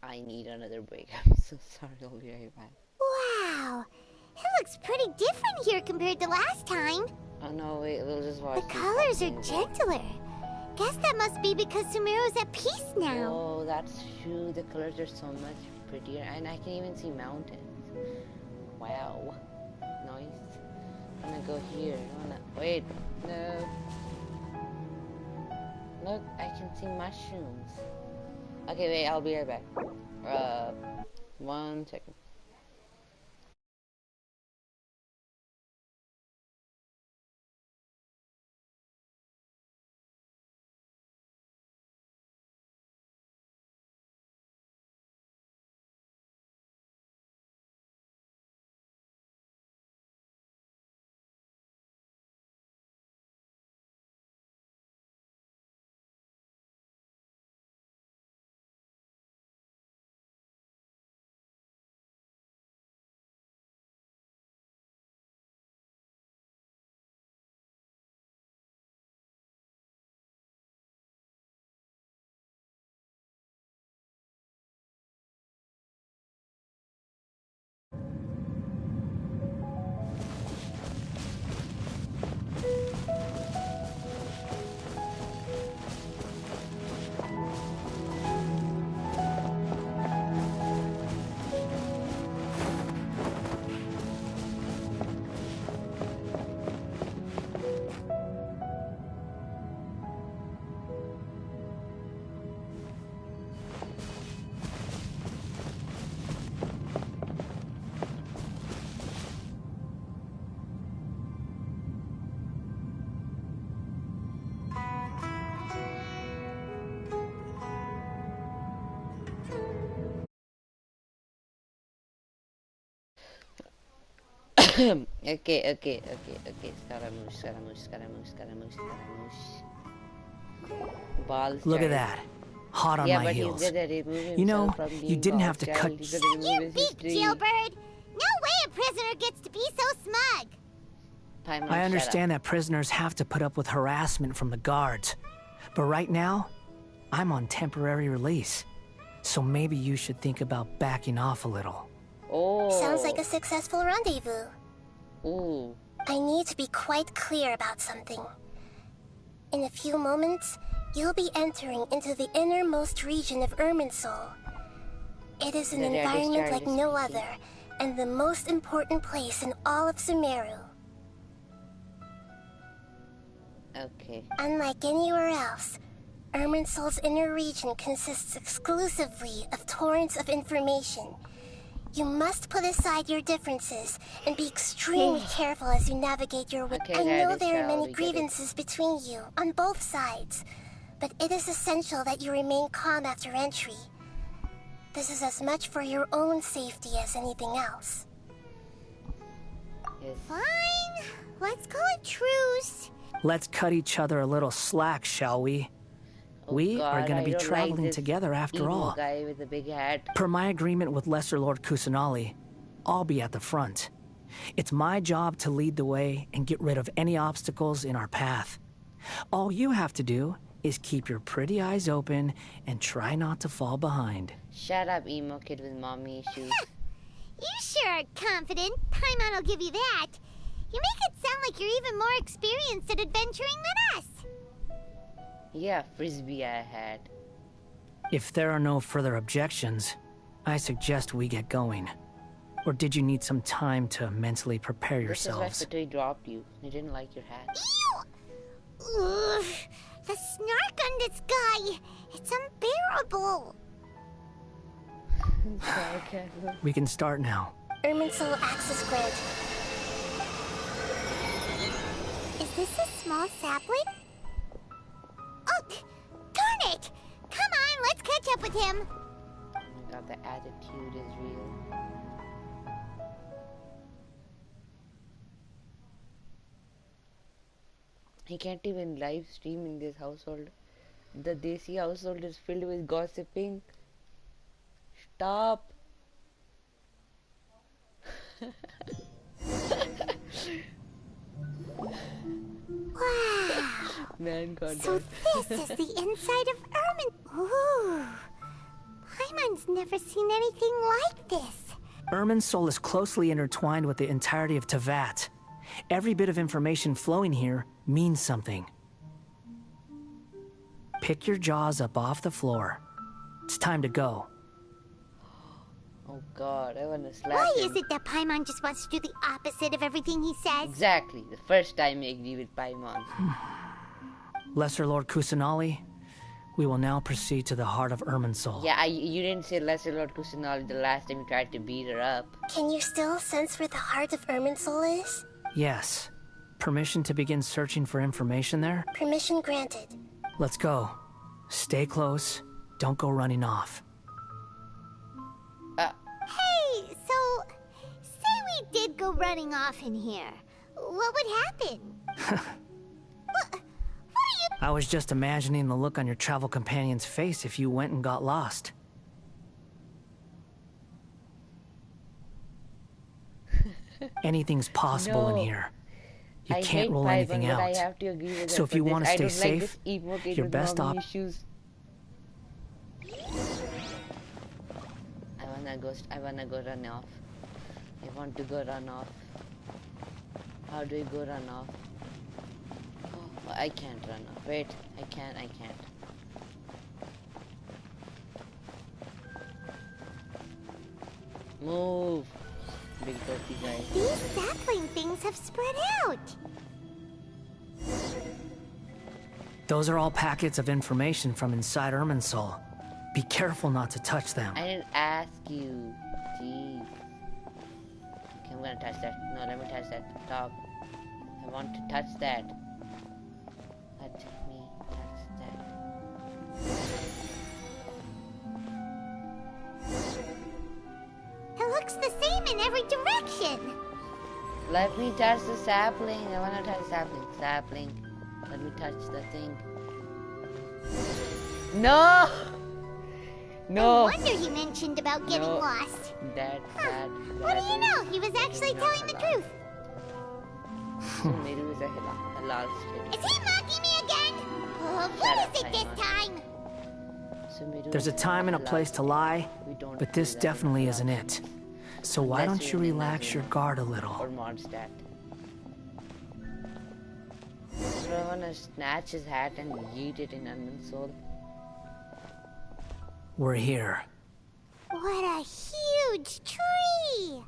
[SPEAKER 2] I need another break. I'm so sorry, I'll be right back.
[SPEAKER 5] Wow, it looks pretty different here compared to last time.
[SPEAKER 2] Oh no, wait, we'll just watch.
[SPEAKER 5] The colors are gentler. Guess that must be because Sumeru's at peace now.
[SPEAKER 2] Oh, that's true. The colors are so much prettier, and I can even see mountains. Wow, nice. I'm gonna go here. Wait, no. Look, I can see mushrooms. Okay, wait, I'll be right back. 1 second. Okay. Scaramouche. Balls.
[SPEAKER 6] Look at that. Hot on my
[SPEAKER 2] but
[SPEAKER 6] heels.
[SPEAKER 2] he's good at removing
[SPEAKER 6] You know,
[SPEAKER 2] himself from
[SPEAKER 6] you
[SPEAKER 2] being
[SPEAKER 6] didn't have to
[SPEAKER 2] balls.
[SPEAKER 6] cut-
[SPEAKER 2] He's good at
[SPEAKER 5] Shut your
[SPEAKER 2] removing
[SPEAKER 5] beak,
[SPEAKER 2] history.
[SPEAKER 5] Jailbird! No way a prisoner gets to be so smug!
[SPEAKER 2] Paimon,
[SPEAKER 6] I
[SPEAKER 2] shut
[SPEAKER 6] understand
[SPEAKER 2] up.
[SPEAKER 6] that prisoners have to put up with harassment from the guards. But right now, I'm on temporary release. So maybe you should think about backing off a little.
[SPEAKER 2] Oh.
[SPEAKER 7] Sounds like a successful rendezvous.
[SPEAKER 2] Ooh.
[SPEAKER 7] I need to be quite clear about something. In a few moments, you'll be entering into the innermost region of Irminsul. It is an
[SPEAKER 2] The
[SPEAKER 7] environment like
[SPEAKER 2] discharge is
[SPEAKER 7] no
[SPEAKER 2] speaking.
[SPEAKER 7] other, and the most important place in all of Sumeru.
[SPEAKER 2] Okay.
[SPEAKER 7] Unlike anywhere else, Irminsul's inner region consists exclusively of torrents of information. You must put aside your differences and be extremely careful as you navigate your way.
[SPEAKER 2] Okay,
[SPEAKER 7] I
[SPEAKER 2] that
[SPEAKER 7] know
[SPEAKER 2] is
[SPEAKER 7] there are
[SPEAKER 2] how
[SPEAKER 7] many
[SPEAKER 2] we get it.
[SPEAKER 7] grievances between you, on both sides, but it is essential that you remain calm after entry. This is as much for your own safety as anything else.
[SPEAKER 2] Yes.
[SPEAKER 5] Fine, let's call it truce.
[SPEAKER 6] Let's cut each other a little slack, shall we?
[SPEAKER 2] Oh
[SPEAKER 6] We are
[SPEAKER 2] God,
[SPEAKER 6] going
[SPEAKER 2] I
[SPEAKER 6] to be
[SPEAKER 2] don't
[SPEAKER 6] traveling
[SPEAKER 2] like this
[SPEAKER 6] together after
[SPEAKER 2] evil
[SPEAKER 6] all.
[SPEAKER 2] guy with the big hat.
[SPEAKER 6] Per my agreement with Lesser Lord Kusanali, I'll be at the front. It's my job to lead the way and get rid of any obstacles in our path. All you have to do is keep your pretty eyes open and try not to fall behind.
[SPEAKER 2] Shut up, emo kid with mommy issues.
[SPEAKER 5] You sure are confident. Paimon will give you that. You make it sound like you're even more experienced at adventuring than us.
[SPEAKER 2] Yeah, frisbee I had.
[SPEAKER 6] If there are no further objections, I suggest we get going. Or did you need some time to mentally prepare
[SPEAKER 2] This is why
[SPEAKER 6] yourselves?
[SPEAKER 2] Fatui dropped you. He didn't like your hat.
[SPEAKER 5] Ew! Ugh, the snark on this guy. It's unbearable.
[SPEAKER 6] We can start now.
[SPEAKER 7] Irminsul access granted.
[SPEAKER 5] this a small sapling? Oh, darn it! Come on, let's catch up with him.
[SPEAKER 2] Oh my god, the attitude is real. He can't even live stream in this household. The Desi household is filled with gossiping. Stop.
[SPEAKER 5] Wow.
[SPEAKER 2] Man got
[SPEAKER 5] So
[SPEAKER 2] that.
[SPEAKER 5] this is the inside of Ermin. Ooh. Paimon's never seen anything like this.
[SPEAKER 6] Irminsul is closely intertwined with the entirety of Tevat. Every bit of information flowing here means something. Pick your jaws up off the floor. It's time to go.
[SPEAKER 2] Oh god, I wanna slap
[SPEAKER 5] Why
[SPEAKER 2] him.
[SPEAKER 5] is it that Paimon just wants to do the opposite of everything he says?
[SPEAKER 2] Exactly, the first time I agree with Paimon.
[SPEAKER 6] Lesser Lord Kusanali, we will now proceed to the heart of Irminsul.
[SPEAKER 2] Yeah, you didn't say Lesser Lord Kusanali the last time you tried to beat her up.
[SPEAKER 7] Can you still sense where the heart of Irminsul is?
[SPEAKER 6] Yes. Permission to begin searching for information there?
[SPEAKER 7] Permission granted.
[SPEAKER 6] Let's go. Stay close. Don't go running off.
[SPEAKER 5] Hey, so say we did go running off in here. What would happen? What are you...
[SPEAKER 6] I was just imagining the look on your travel companion's face if you went and got lost. Anything's possible in
[SPEAKER 2] No.
[SPEAKER 6] here. You
[SPEAKER 2] I
[SPEAKER 6] can't
[SPEAKER 2] hate
[SPEAKER 6] roll
[SPEAKER 2] Paimon,
[SPEAKER 6] anything
[SPEAKER 2] but I
[SPEAKER 6] out.
[SPEAKER 2] have to agree with
[SPEAKER 6] So
[SPEAKER 2] her
[SPEAKER 6] if
[SPEAKER 2] for
[SPEAKER 6] you
[SPEAKER 2] this.
[SPEAKER 6] want to
[SPEAKER 2] I
[SPEAKER 6] stay
[SPEAKER 2] don't like
[SPEAKER 6] safe,
[SPEAKER 2] this emo kid
[SPEAKER 6] your
[SPEAKER 2] with
[SPEAKER 6] best
[SPEAKER 2] mommy
[SPEAKER 6] op...
[SPEAKER 2] issues. I wanna go run off. I want to go run off. How do I go run off? Oh, I can't run off. Wait, I can't. Move, big dirty guy.
[SPEAKER 5] These sapling things have spread out.
[SPEAKER 6] Those are all packets of information from inside Irminsul. Be careful not to touch them.
[SPEAKER 2] I didn't ask you. Jeez. Okay, I'm gonna touch that. No, let me touch that top. I want to touch that. Let me touch that.
[SPEAKER 5] It looks the same in every direction.
[SPEAKER 2] Let me touch the sapling. I wanna touch sapling. Sapling. Let me touch the thing. No!
[SPEAKER 5] No
[SPEAKER 2] No!
[SPEAKER 5] wonder he mentioned about getting
[SPEAKER 2] No.
[SPEAKER 5] lost.
[SPEAKER 2] That.
[SPEAKER 5] What do you know? He was actually telling the truth.
[SPEAKER 2] Sumeru is a halal state.
[SPEAKER 5] Is he mocking me again?
[SPEAKER 2] Shut
[SPEAKER 5] What
[SPEAKER 2] up,
[SPEAKER 5] is it this
[SPEAKER 2] Paimon.
[SPEAKER 5] time?
[SPEAKER 2] Sumeru
[SPEAKER 6] There's a
[SPEAKER 2] is
[SPEAKER 6] time and a
[SPEAKER 2] halal
[SPEAKER 6] place to
[SPEAKER 2] state.
[SPEAKER 6] lie,
[SPEAKER 2] We don't
[SPEAKER 6] but
[SPEAKER 2] do
[SPEAKER 6] this
[SPEAKER 2] that
[SPEAKER 6] definitely
[SPEAKER 2] in
[SPEAKER 6] isn't
[SPEAKER 2] halal
[SPEAKER 6] it.
[SPEAKER 2] states.
[SPEAKER 6] So why
[SPEAKER 2] Unless
[SPEAKER 6] don't
[SPEAKER 2] you're
[SPEAKER 6] you
[SPEAKER 2] in
[SPEAKER 6] relax
[SPEAKER 2] Nazareth
[SPEAKER 6] your guard a little?
[SPEAKER 2] Or Mondstadt. So I wanna snatch his hat and yeet it in Irminsul.
[SPEAKER 6] We're here.
[SPEAKER 5] What a huge tree!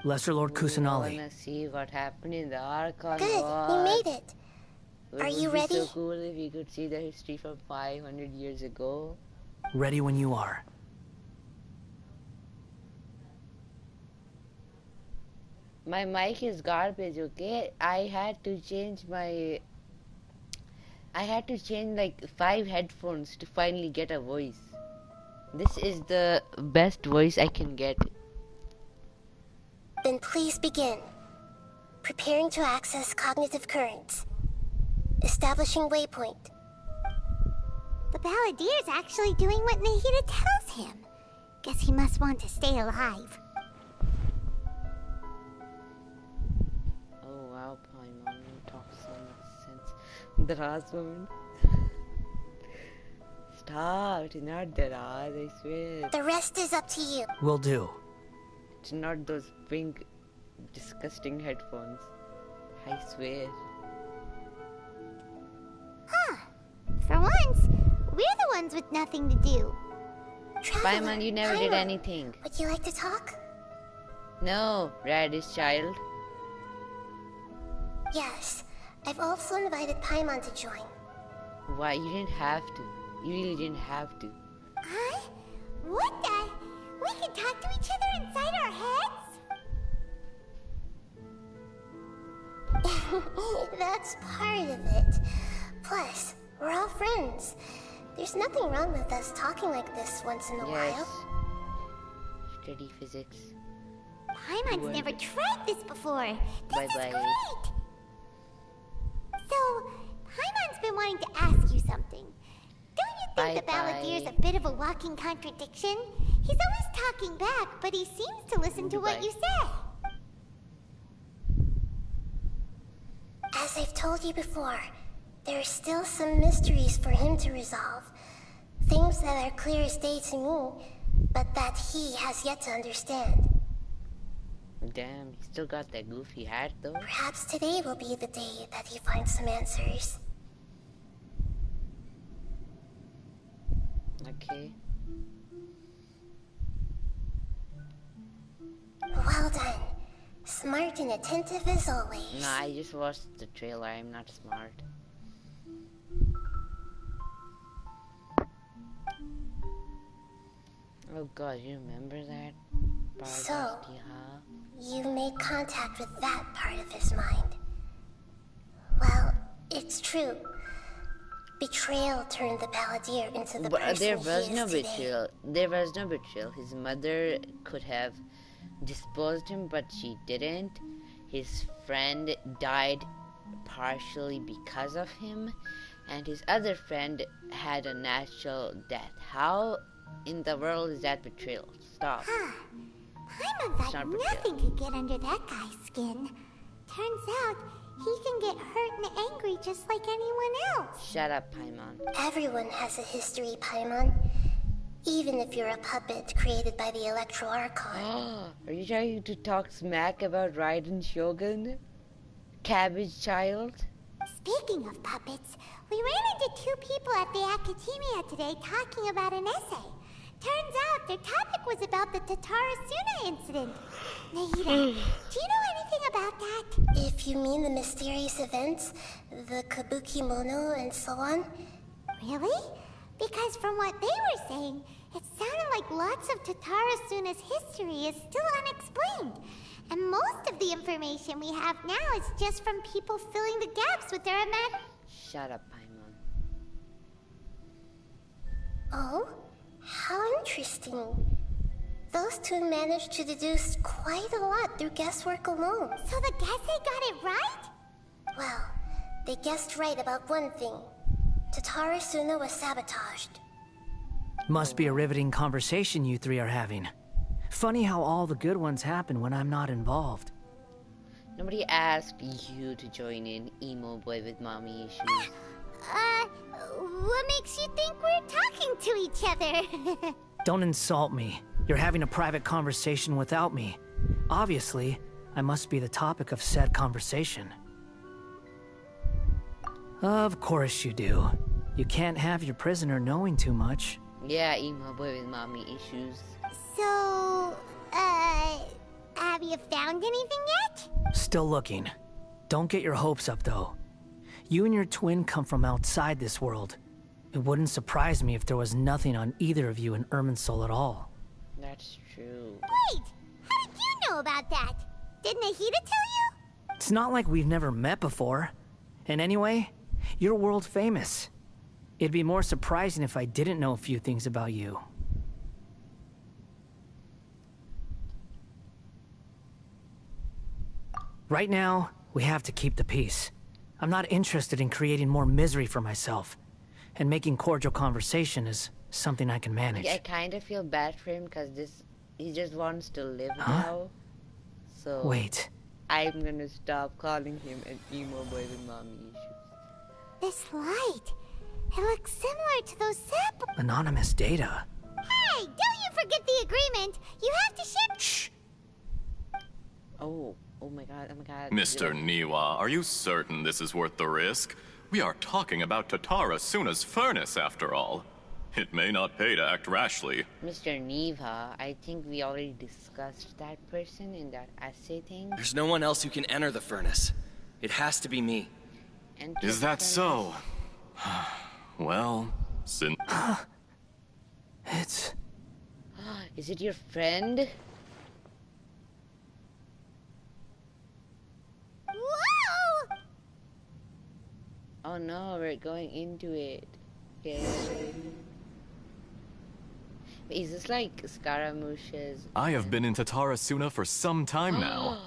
[SPEAKER 6] Lesser Lord
[SPEAKER 2] I
[SPEAKER 6] Kusanali.
[SPEAKER 2] wanna see what happened in the Archon
[SPEAKER 7] Good, we
[SPEAKER 2] Quest.
[SPEAKER 7] made it.
[SPEAKER 2] It
[SPEAKER 7] Are
[SPEAKER 2] would
[SPEAKER 7] you
[SPEAKER 2] be
[SPEAKER 7] ready?
[SPEAKER 2] so cool if you could see the history from 500 years ago.
[SPEAKER 6] Ready when you are.
[SPEAKER 2] My mic is garbage, okay? I had to change like 5 headphones to finally get a voice. This is the best voice I can get.
[SPEAKER 7] Then please begin. Preparing to access cognitive currents. Establishing waypoint.
[SPEAKER 5] The Balladeer's actually doing what Nahida tells him. Guess he must want to stay alive.
[SPEAKER 2] Oh wow, Paimon, you talk so much sense. Daraz woman. Stop, it's not Daraz, I swear.
[SPEAKER 7] The rest is up to you.
[SPEAKER 6] Will do.
[SPEAKER 2] It's not those pink, disgusting headphones. I swear.
[SPEAKER 5] For once, we're the ones with nothing to do.
[SPEAKER 7] Traveler,
[SPEAKER 2] Paimon, you never did
[SPEAKER 7] Paimon,
[SPEAKER 2] anything.
[SPEAKER 7] Would you like to talk?
[SPEAKER 2] No, Radish child.
[SPEAKER 7] Yes. I've also invited Paimon to join.
[SPEAKER 2] Why, you didn't have to. You really didn't have to.
[SPEAKER 5] Huh? What the? We can talk to each other inside our heads?
[SPEAKER 7] that's part of it. Plus, we're all friends. There's nothing wrong with us talking like this once in a while.
[SPEAKER 2] Study physics.
[SPEAKER 5] Paimon's never tried this before. This is
[SPEAKER 2] Bye-bye.
[SPEAKER 5] great. So, Paimon's been wanting to ask you something. Don't you think the Balladeer's a bit of a walking contradiction? He's always talking back, but he seems to listen to what you say.
[SPEAKER 7] As I've told you before, there are still some mysteries for him to resolve. Things that are clear as day to me, but that he has yet to understand.
[SPEAKER 2] Damn, he still got that goofy hat though.
[SPEAKER 7] Perhaps today will be the day that he finds some answers.
[SPEAKER 2] Okay.
[SPEAKER 7] Well done. Smart and attentive as always.
[SPEAKER 2] Nah, I just watched the trailer. I'm not smart. Oh god, you remember that?
[SPEAKER 7] So, you made contact with that part of his mind. Well, it's true. Betrayal turned the Balladeer into the person
[SPEAKER 2] there
[SPEAKER 7] he
[SPEAKER 2] was
[SPEAKER 7] is
[SPEAKER 2] no
[SPEAKER 7] today.
[SPEAKER 2] betrayal. There was no betrayal. His mother could have disposed him, but she didn't. His friend died partially because of him, and his other friend had a natural death. How in the world is that betrayal? Stop.
[SPEAKER 5] Paimon thought nothing could get under that guy's skin. Turns out, he can get hurt and angry just like anyone else.
[SPEAKER 2] Shut up, Paimon.
[SPEAKER 7] Everyone has a history, Paimon. Even if you're a puppet created by the Electro Archon.
[SPEAKER 2] Are you trying to talk smack about Raiden Shogun? Cabbage Child?
[SPEAKER 5] Speaking of puppets, we ran into two people at the Academia today talking about an essay. Turns out their topic was about the Tatarasuna incident. Nahida, do you know anything about that?
[SPEAKER 7] If you mean the mysterious events, the Kabuki Mono and so on.
[SPEAKER 5] Really? Because from what they were saying, it sounded like lots of Tatarasuna's history is still unexplained. And most of the information we have now is just from people filling the gaps with their
[SPEAKER 2] Shut up, Paimon.
[SPEAKER 7] Oh? How interesting. Those two managed to deduce quite a lot through guesswork alone.
[SPEAKER 5] So the Gesse got it right?
[SPEAKER 7] Well, they guessed right about one thing. Tatarasuna was sabotaged.
[SPEAKER 6] Must be a riveting conversation you three are having. Funny how all the good ones happen when I'm not involved.
[SPEAKER 2] Nobody asked you to join in, emo boy with mommy issues.
[SPEAKER 5] What makes you think we're talking to each other?
[SPEAKER 6] Don't insult me. You're having a private conversation without me. Obviously, I must be the topic of said conversation. Of course you do. You can't have your prisoner knowing too much.
[SPEAKER 2] Yeah, emo boy with mommy issues.
[SPEAKER 5] So, have you found anything yet?
[SPEAKER 6] Still looking. Don't get your hopes up, though. You and your twin come from outside this world. It wouldn't surprise me if there was nothing on either of you in Irminsul at all.
[SPEAKER 2] That's true.
[SPEAKER 5] Wait! How did you know about that? Did Nahida tell you?
[SPEAKER 6] It's not like we've never met before. And anyway, you're world famous. It'd be more surprising if I didn't know a few things about you. Right now, we have to keep the peace. I'm not interested in creating more misery for myself. And making cordial conversation is something I can manage.
[SPEAKER 2] I kind of feel bad for him because he just wants to live now. So
[SPEAKER 6] wait.
[SPEAKER 2] I'm gonna stop calling him an emo boy with mommy issues.
[SPEAKER 5] This light. It looks similar to those samples.
[SPEAKER 6] Anonymous data.
[SPEAKER 5] Hey, don't you forget the agreement. You have to ship.
[SPEAKER 6] Shh.
[SPEAKER 2] Oh my god,
[SPEAKER 8] Mr. Niwa, are you certain this is worth the risk? We are talking about Tatarasuna's furnace, after all. It may not pay to act rashly.
[SPEAKER 2] Mr. Niva, I think we already discussed that person in that essay thing.
[SPEAKER 9] There's no one else who can enter the furnace. It has to be me.
[SPEAKER 8] Is that so? Well, since...
[SPEAKER 6] It's...
[SPEAKER 2] Is it your friend?
[SPEAKER 5] Whoa!
[SPEAKER 2] no, we're going into it. Okay. Is this like Scaramouche's?
[SPEAKER 8] I have been in Tatarasuna for some time now.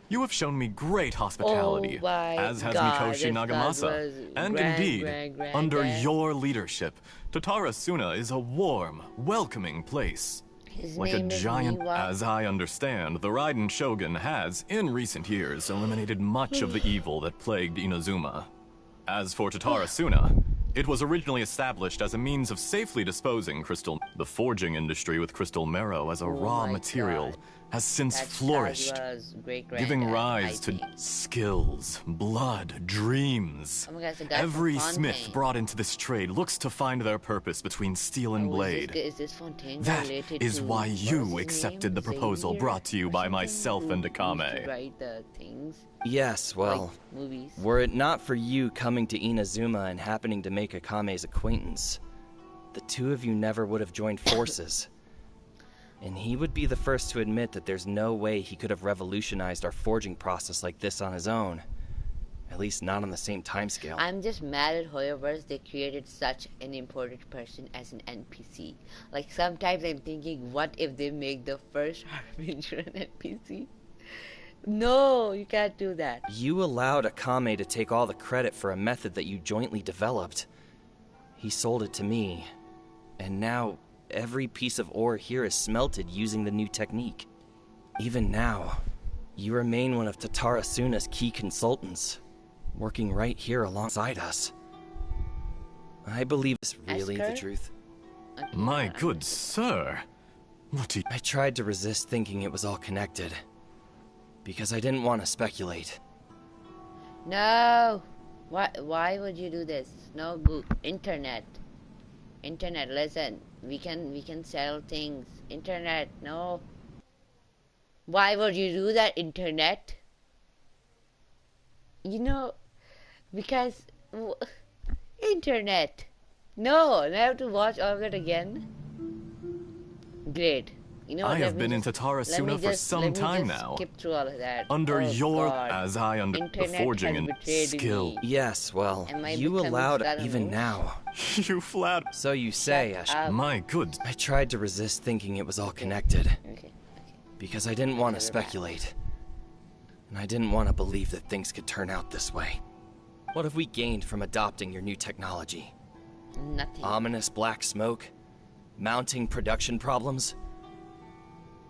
[SPEAKER 8] You have shown me great hospitality, as has Mikoshi Nagamasa. And indeed, under your leadership, Tatarasuna is a warm, welcoming place. Like a giant, as I understand, the Raiden Shogun has, in recent years, eliminated much of the evil that plagued Inazuma. As for Tatarasuna, it was originally established as a means of safely disposing crystal. The forging industry with crystal marrow as a raw material has since flourished, giving rise to skills, blood, dreams.
[SPEAKER 2] Oh my God, so
[SPEAKER 8] Every smith brought into this trade looks to find their purpose between steel and blade. That is why you accepted the proposal brought to you by myself and Akame.
[SPEAKER 2] Write the things.
[SPEAKER 9] Yes, well,
[SPEAKER 2] movies.
[SPEAKER 9] Were it not for you coming to Inazuma and happening to make Akame's acquaintance, the two of you never would have joined forces. And he would be the first to admit that there's no way he could have revolutionized our forging process like this on his own. At least not on the same timescale.
[SPEAKER 2] I'm just mad at Hoyoverse they created such an important person as an NPC. Like, sometimes I'm thinking, what if they make the first Harbinger an NPC? No, you can't do that.
[SPEAKER 9] You allowed Akame to take all the credit for a method that you jointly developed. He sold it to me, and now every piece of ore here is smelted using the new technique. Even now, you remain one of Tatarasuna's key consultants, working right here alongside us. I believe it's really the truth.
[SPEAKER 2] Okay,
[SPEAKER 8] My good sir, what do you...
[SPEAKER 9] I tried to resist thinking it was all connected, because I didn't want to speculate.
[SPEAKER 2] No! Why would you do this? No, internet. Internet, listen. We can sell things. Internet, no. Why would you do that, internet? You know, because... internet. No, I have to watch all of it again. Great. You know what,
[SPEAKER 8] I have been in Tatarasuna for some time now.
[SPEAKER 2] Skip through all of that.
[SPEAKER 8] Under your,
[SPEAKER 2] God.
[SPEAKER 8] as I under the forging and skill.
[SPEAKER 9] Yes, well, you allowed even now.
[SPEAKER 8] You flat.
[SPEAKER 9] So you say, Ash.
[SPEAKER 8] My good.
[SPEAKER 9] I tried to resist thinking it was all connected.
[SPEAKER 2] Okay.
[SPEAKER 9] Because I didn't want to speculate. And I didn't want to believe that things could turn out this way. What have we gained from adopting your new technology?
[SPEAKER 2] Nothing.
[SPEAKER 9] Ominous black smoke? Mounting production problems?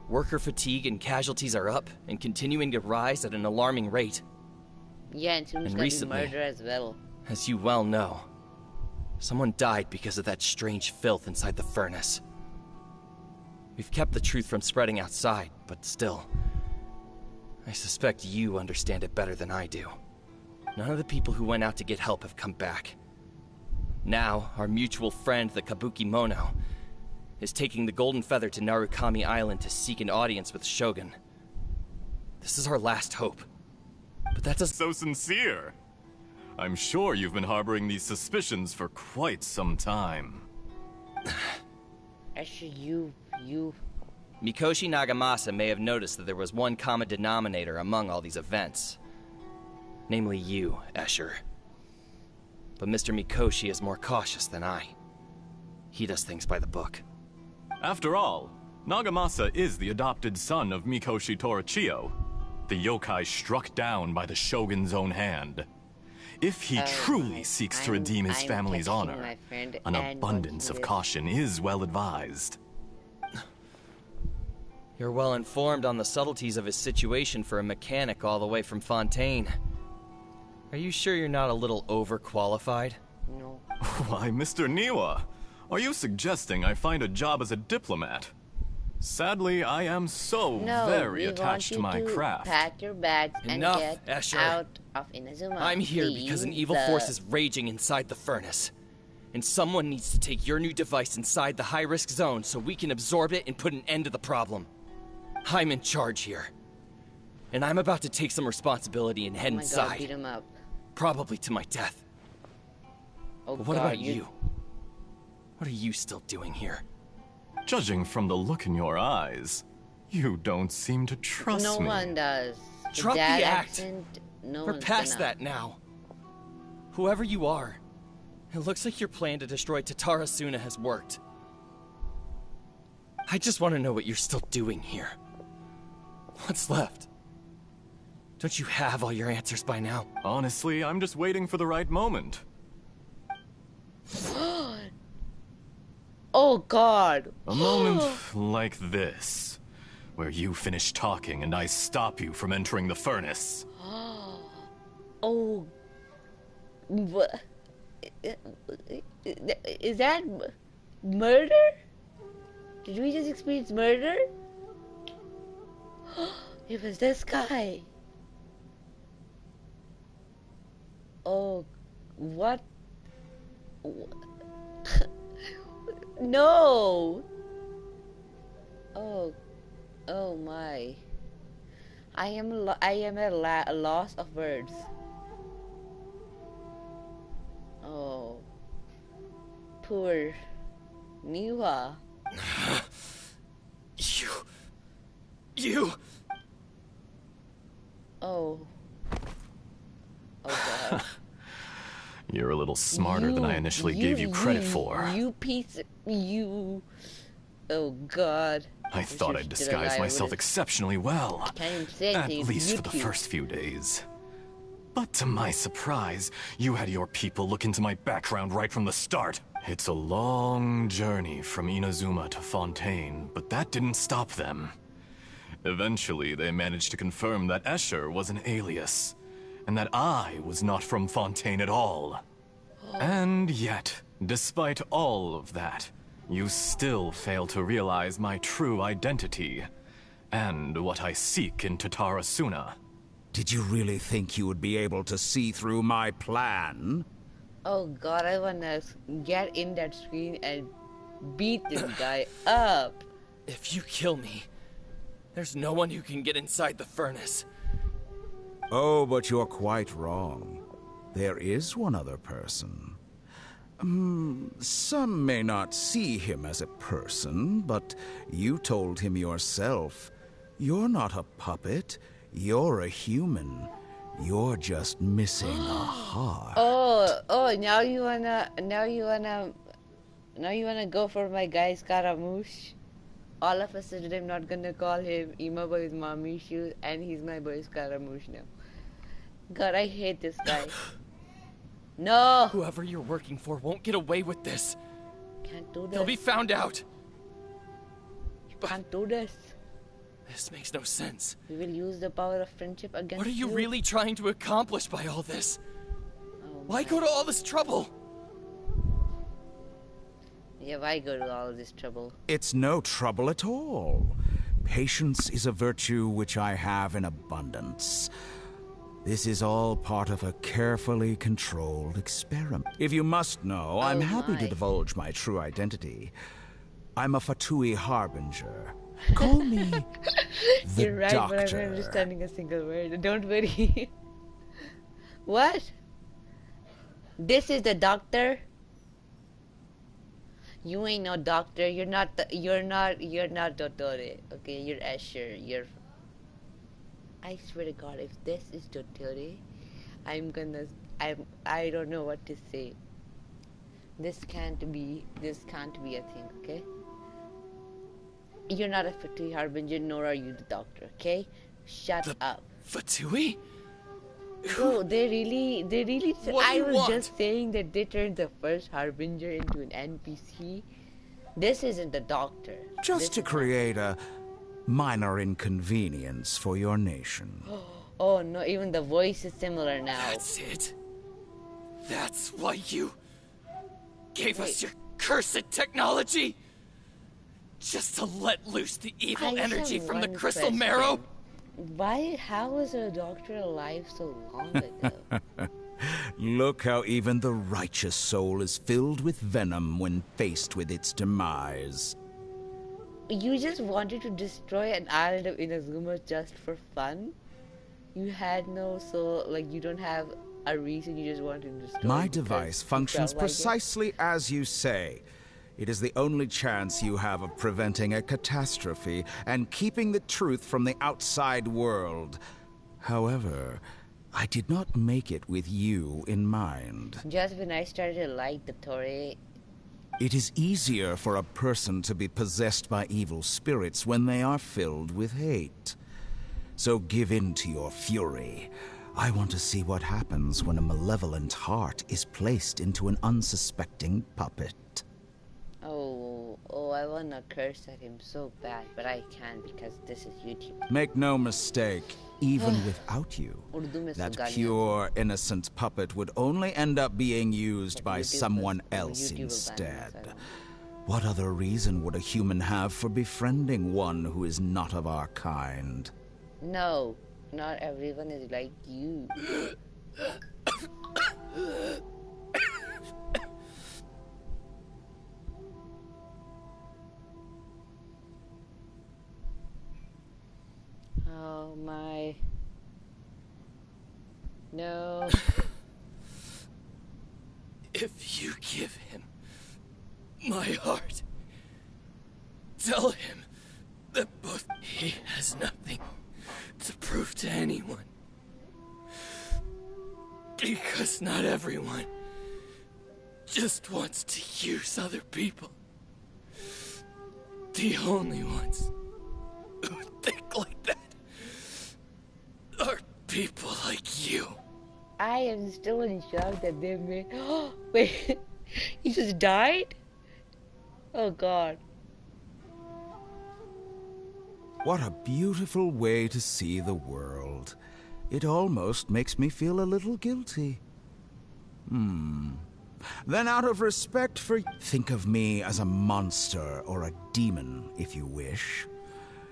[SPEAKER 9] Worker fatigue and casualties are up and continuing to rise at an alarming rate.
[SPEAKER 2] Yeah, and soon it's gonna be murder as well.
[SPEAKER 9] As you well know, someone died because of that strange filth inside the furnace. We've kept the truth from spreading outside, but still, I suspect you understand it better than I do. None of the people who went out to get help have come back. Now, our mutual friend, the Kabuki Mono, is taking the Golden Feather to Narukami Island to seek an audience with Shogun. This is our last hope. But that doesn't...
[SPEAKER 8] So sincere. I'm sure you've been harboring these suspicions for quite some time.
[SPEAKER 2] Actually, you...
[SPEAKER 9] Mikoshi Nagamasa may have noticed that there was one common denominator among all these events. Namely you, Escher. But Mr. Mikoshi is more cautious than I. He does things by the book.
[SPEAKER 8] After all, Nagamasa is the adopted son of Mikoshi Torichio, the yokai struck down by the Shogun's own hand. If he truly seeks to redeem his family's honor, an abundance of caution is well advised.
[SPEAKER 9] You're well informed on the subtleties of his situation for a mechanic all the way from Fontaine. Are you sure you're not a little overqualified?
[SPEAKER 2] No.
[SPEAKER 8] Why, Mr. Niwa, are you suggesting I find a job as a diplomat? Sadly, I am very attached to my craft.
[SPEAKER 2] Pack your bags and get
[SPEAKER 9] Escher.
[SPEAKER 2] out of Inazuma.
[SPEAKER 9] I'm here because an evil force is raging inside the furnace. And someone needs to take your new device inside the high-risk zone so we can absorb it and put an end to the problem. I'm in charge here. And I'm about to take some responsibility and head inside.
[SPEAKER 2] God, beat him up.
[SPEAKER 9] Probably to my death. But what about you? What are you still doing here?
[SPEAKER 8] Judging from the look in your eyes, you don't seem to trust me.
[SPEAKER 2] No one does.
[SPEAKER 9] Drop the act.
[SPEAKER 2] No
[SPEAKER 9] We're past that now. Whoever you are, it looks like your plan to destroy Tatarasuna has worked. I just want to know what you're still doing here. What's left? Don't you have all your answers by now?
[SPEAKER 8] Honestly, I'm just waiting for the right moment.
[SPEAKER 2] Oh God.
[SPEAKER 8] A moment like this, where you finish talking and I stop you from entering the furnace.
[SPEAKER 2] Oh. What? Is that murder? Did we just experience murder? It was this guy. Oh, what? No. Oh my. I am at a loss of words. Oh, poor Miwa.
[SPEAKER 9] You.
[SPEAKER 2] Oh. Oh God.
[SPEAKER 8] You're a little smarter than I initially gave you credit for.
[SPEAKER 2] You. Oh God.
[SPEAKER 8] I thought I'd disguise myself exceptionally well.
[SPEAKER 2] Can't even say
[SPEAKER 8] at
[SPEAKER 2] anything.
[SPEAKER 8] least for the first few days. But to my surprise, you had your people look into my background right from the start. It's a long journey from Inazuma to Fontaine, but that didn't stop them. Eventually, they managed to confirm that Escher was an alias, and that I was not from Fontaine at all. And yet, despite all of that, you still fail to realize my true identity, and what I seek in Tatarasuna.
[SPEAKER 10] Did you really think you would be able to see through my plan?
[SPEAKER 2] Oh God, I wanna get in that screen and beat this guy up.
[SPEAKER 9] If you kill me, there's no one who can get inside the furnace.
[SPEAKER 10] Oh, but you're quite wrong. There is one other person. Some may not see him as a person, but you told him yourself. You're not a puppet. You're a human. You're just missing a heart.
[SPEAKER 2] Oh, now you wanna go for my guy Scaramouche? All of a sudden, I'm not gonna call him Ema Boy's mommy shoes, and he's my boy Scaramouche now. God, I hate this guy. No!
[SPEAKER 9] Whoever you're working for won't get away with this.
[SPEAKER 2] Can't do this.
[SPEAKER 9] They'll be found out.
[SPEAKER 2] Can't do this.
[SPEAKER 9] This makes no sense.
[SPEAKER 2] We will use the power of friendship against you.
[SPEAKER 9] What are you really trying to accomplish by all this? Why go to all this trouble?
[SPEAKER 2] Yeah, why go to all this trouble?
[SPEAKER 10] It's no trouble at all. Patience is a virtue which I have in abundance. This is all part of a carefully controlled experiment. If you must know, I'm happy to divulge my true identity. I'm a Fatui Harbinger. Call me the
[SPEAKER 2] You're right,
[SPEAKER 10] Doctor.
[SPEAKER 2] but I'm not understanding a single word. Don't worry. What? This is the Doctor? You ain't no doctor. You're not Dottore. Okay, you're Escher. I swear to God, if this is Dottore, I don't know what to say. This can't be a thing, okay? You're not a Fatui Harbinger, nor are you the Doctor, okay? Shut up.
[SPEAKER 9] Fatui?
[SPEAKER 2] Bro, they really
[SPEAKER 9] What do you
[SPEAKER 2] was
[SPEAKER 9] want?
[SPEAKER 2] just saying that they turned the first Harbinger into an NPC. This isn't the Doctor.
[SPEAKER 10] Just to create a minor inconvenience for your nation.
[SPEAKER 2] Oh no, even the voice is similar now.
[SPEAKER 9] That's it? That's why you gave us your cursed technology? Just to let loose the evil energy from the crystal marrow?
[SPEAKER 2] How was a Doctor alive so long ago?
[SPEAKER 10] Look how even the righteous soul is filled with venom when faced with its demise.
[SPEAKER 2] You just wanted to destroy an island of Inazuma just for fun? You had no soul, like you don't have a reason, you just wanted to destroy
[SPEAKER 10] My
[SPEAKER 2] it
[SPEAKER 10] device
[SPEAKER 2] because
[SPEAKER 10] functions
[SPEAKER 2] you felt like it?
[SPEAKER 10] precisely as you say. It is the only chance you have of preventing a catastrophe and keeping the truth from the outside world. However, I did not make it with you in mind.
[SPEAKER 2] Just when I started to like the Torii.
[SPEAKER 10] It is easier for a person to be possessed by evil spirits when they are filled with hate. So give in to your fury. I want to see what happens when a malevolent heart is placed into an unsuspecting puppet.
[SPEAKER 2] Oh, I want to curse at him so bad, but I can't because this is YouTube.
[SPEAKER 10] Make no mistake, even without you, that pure, innocent puppet would only end up being used by someone else instead. What other reason would a human have for befriending one who is not of our kind?
[SPEAKER 2] No, not everyone is like you. Oh my. No.
[SPEAKER 3] If you give him my heart, tell him that both he has nothing to prove to anyone. Because not everyone just wants to use other people. The only ones who think like that are people like you.
[SPEAKER 2] I am still in shock that they made. Oh, wait, he just died? Oh god.
[SPEAKER 10] What a beautiful way to see the world. It almost makes me feel a little guilty. Then out of respect for... Think of me as a monster or a demon, if you wish.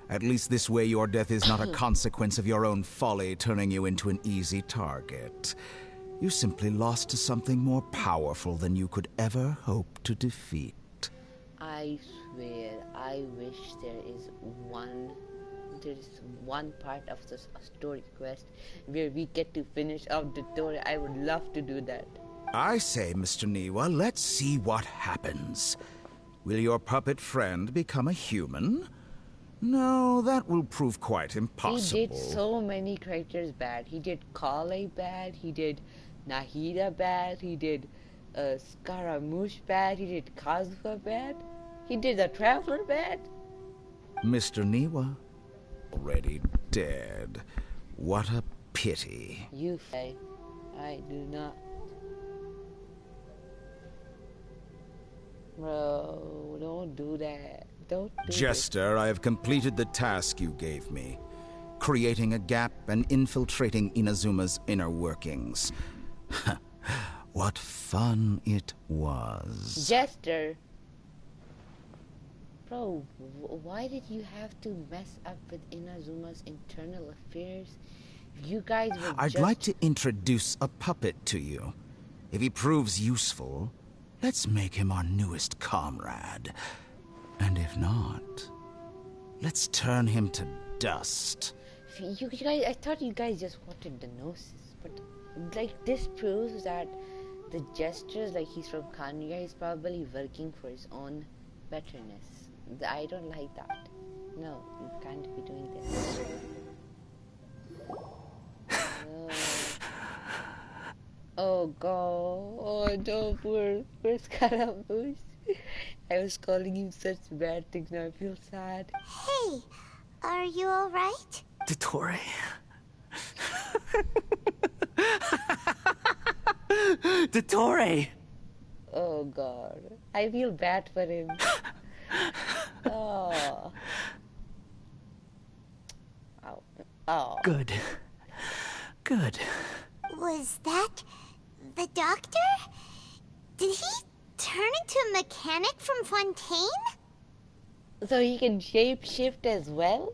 [SPEAKER 10] At least this way your death is not a consequence of your own folly turning you into an easy target. You simply lost to something more powerful than you could ever hope to defeat.
[SPEAKER 2] I swear, I wish there's one part of this story quest where we get to finish off the story. I would love to do that.
[SPEAKER 10] I say, Mr. Niwa, let's see what happens. Will your puppet friend become a human? No, that will prove quite impossible.
[SPEAKER 2] He did so many characters bad. He did Kale bad, he did Nahida bad, he did Scaramouche bad, he did Kazuha bad, he did the Traveler bad.
[SPEAKER 10] Mr. Niwa, already dead. What a pity.
[SPEAKER 2] You say, I do not. Bro, don't do that. Don't do
[SPEAKER 10] Jester,
[SPEAKER 2] this.
[SPEAKER 10] I have completed the task you gave me. Creating a gap and infiltrating Inazuma's inner workings. What fun it was.
[SPEAKER 2] Jester. Bro, why did you have to mess up with Inazuma's internal affairs? You guys were
[SPEAKER 10] I'd like to introduce a puppet to you. If he proves useful, let's make him our newest comrade. And if not, let's turn him to dust.
[SPEAKER 2] You guys, I thought you guys just wanted the gnosis, but like this proves that the Jester's, like he's from Kanya, he's probably working for his own betterness. I don't like that. No, you can't be doing this. Oh god, oh poor Scaramouche. I was calling him such bad things, now I feel sad.
[SPEAKER 5] Hey, are you alright?
[SPEAKER 6] Dottore. Dottore!
[SPEAKER 2] Oh god, I feel bad for him. Oh. Ow. Oh.
[SPEAKER 6] Good. Good.
[SPEAKER 5] Was that the doctor? Did he turn into a mechanic from Fontaine?
[SPEAKER 2] So he can shapeshift as well?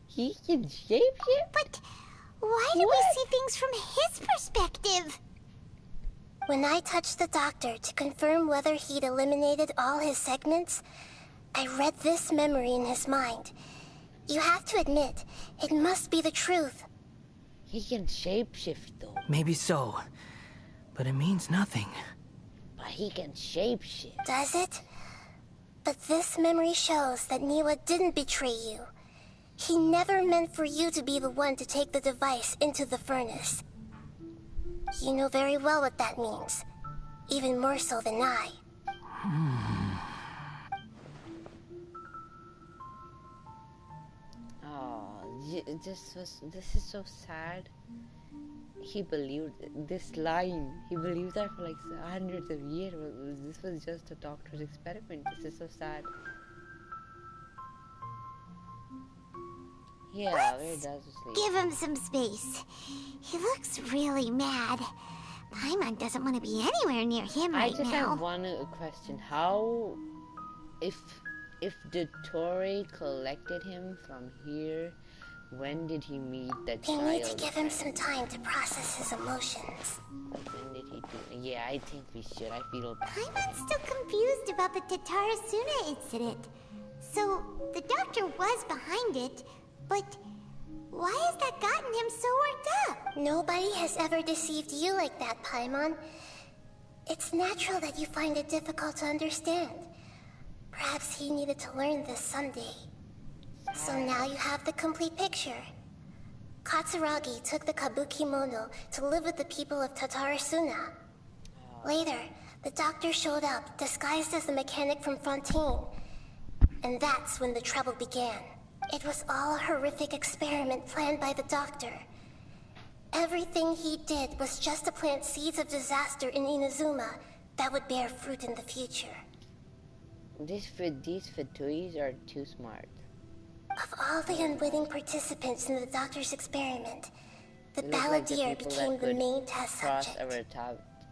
[SPEAKER 2] He can shapeshift?
[SPEAKER 5] But why do we see things from his perspective?
[SPEAKER 7] When I touched the doctor to confirm whether he'd eliminated all his segments, I read this memory in his mind. You have to admit, it must be the truth.
[SPEAKER 2] He can shapeshift though.
[SPEAKER 6] Maybe so, but it means nothing.
[SPEAKER 2] But he can shapeshift.
[SPEAKER 7] Does it? But this memory shows that Niwa didn't betray you. He never meant for you to be the one to take the device into the furnace. You know very well what that means. Even more so than I.
[SPEAKER 2] This is so sad. He believed this line. He believed that for like hundreds of years. This was just a doctor's experiment. This is so sad. Yeah, where does he sleep?
[SPEAKER 5] Give him some space. He looks really mad. Paimon doesn't want to be anywhere near him right now.
[SPEAKER 2] I just have one question. How, if Dottore collected him from here, when did he meet the child?
[SPEAKER 7] We need to give him some time to process his emotions.
[SPEAKER 2] Like, when did he do? Yeah, I think we should. I feel bad.
[SPEAKER 5] Paimon's still confused about the Tatarasuna incident. So, the doctor was behind it, but why has that gotten him so worked up?
[SPEAKER 7] Nobody has ever deceived you like that, Paimon. It's natural that you find it difficult to understand. Perhaps he needed to learn this someday. So now you have the complete picture. Katsuragi took the Kabukimono to live with the people of Tatarasuna. Later, the doctor showed up, disguised as the mechanic from Fontaine. And that's when the trouble began. It was all a horrific experiment planned by the doctor. Everything he did was just to plant seeds of disaster in Inazuma that would bear fruit in the future.
[SPEAKER 2] These Fatois are too smart.
[SPEAKER 7] Of all the unwitting participants in the doctor's experiment, the balladeer became the main test subject.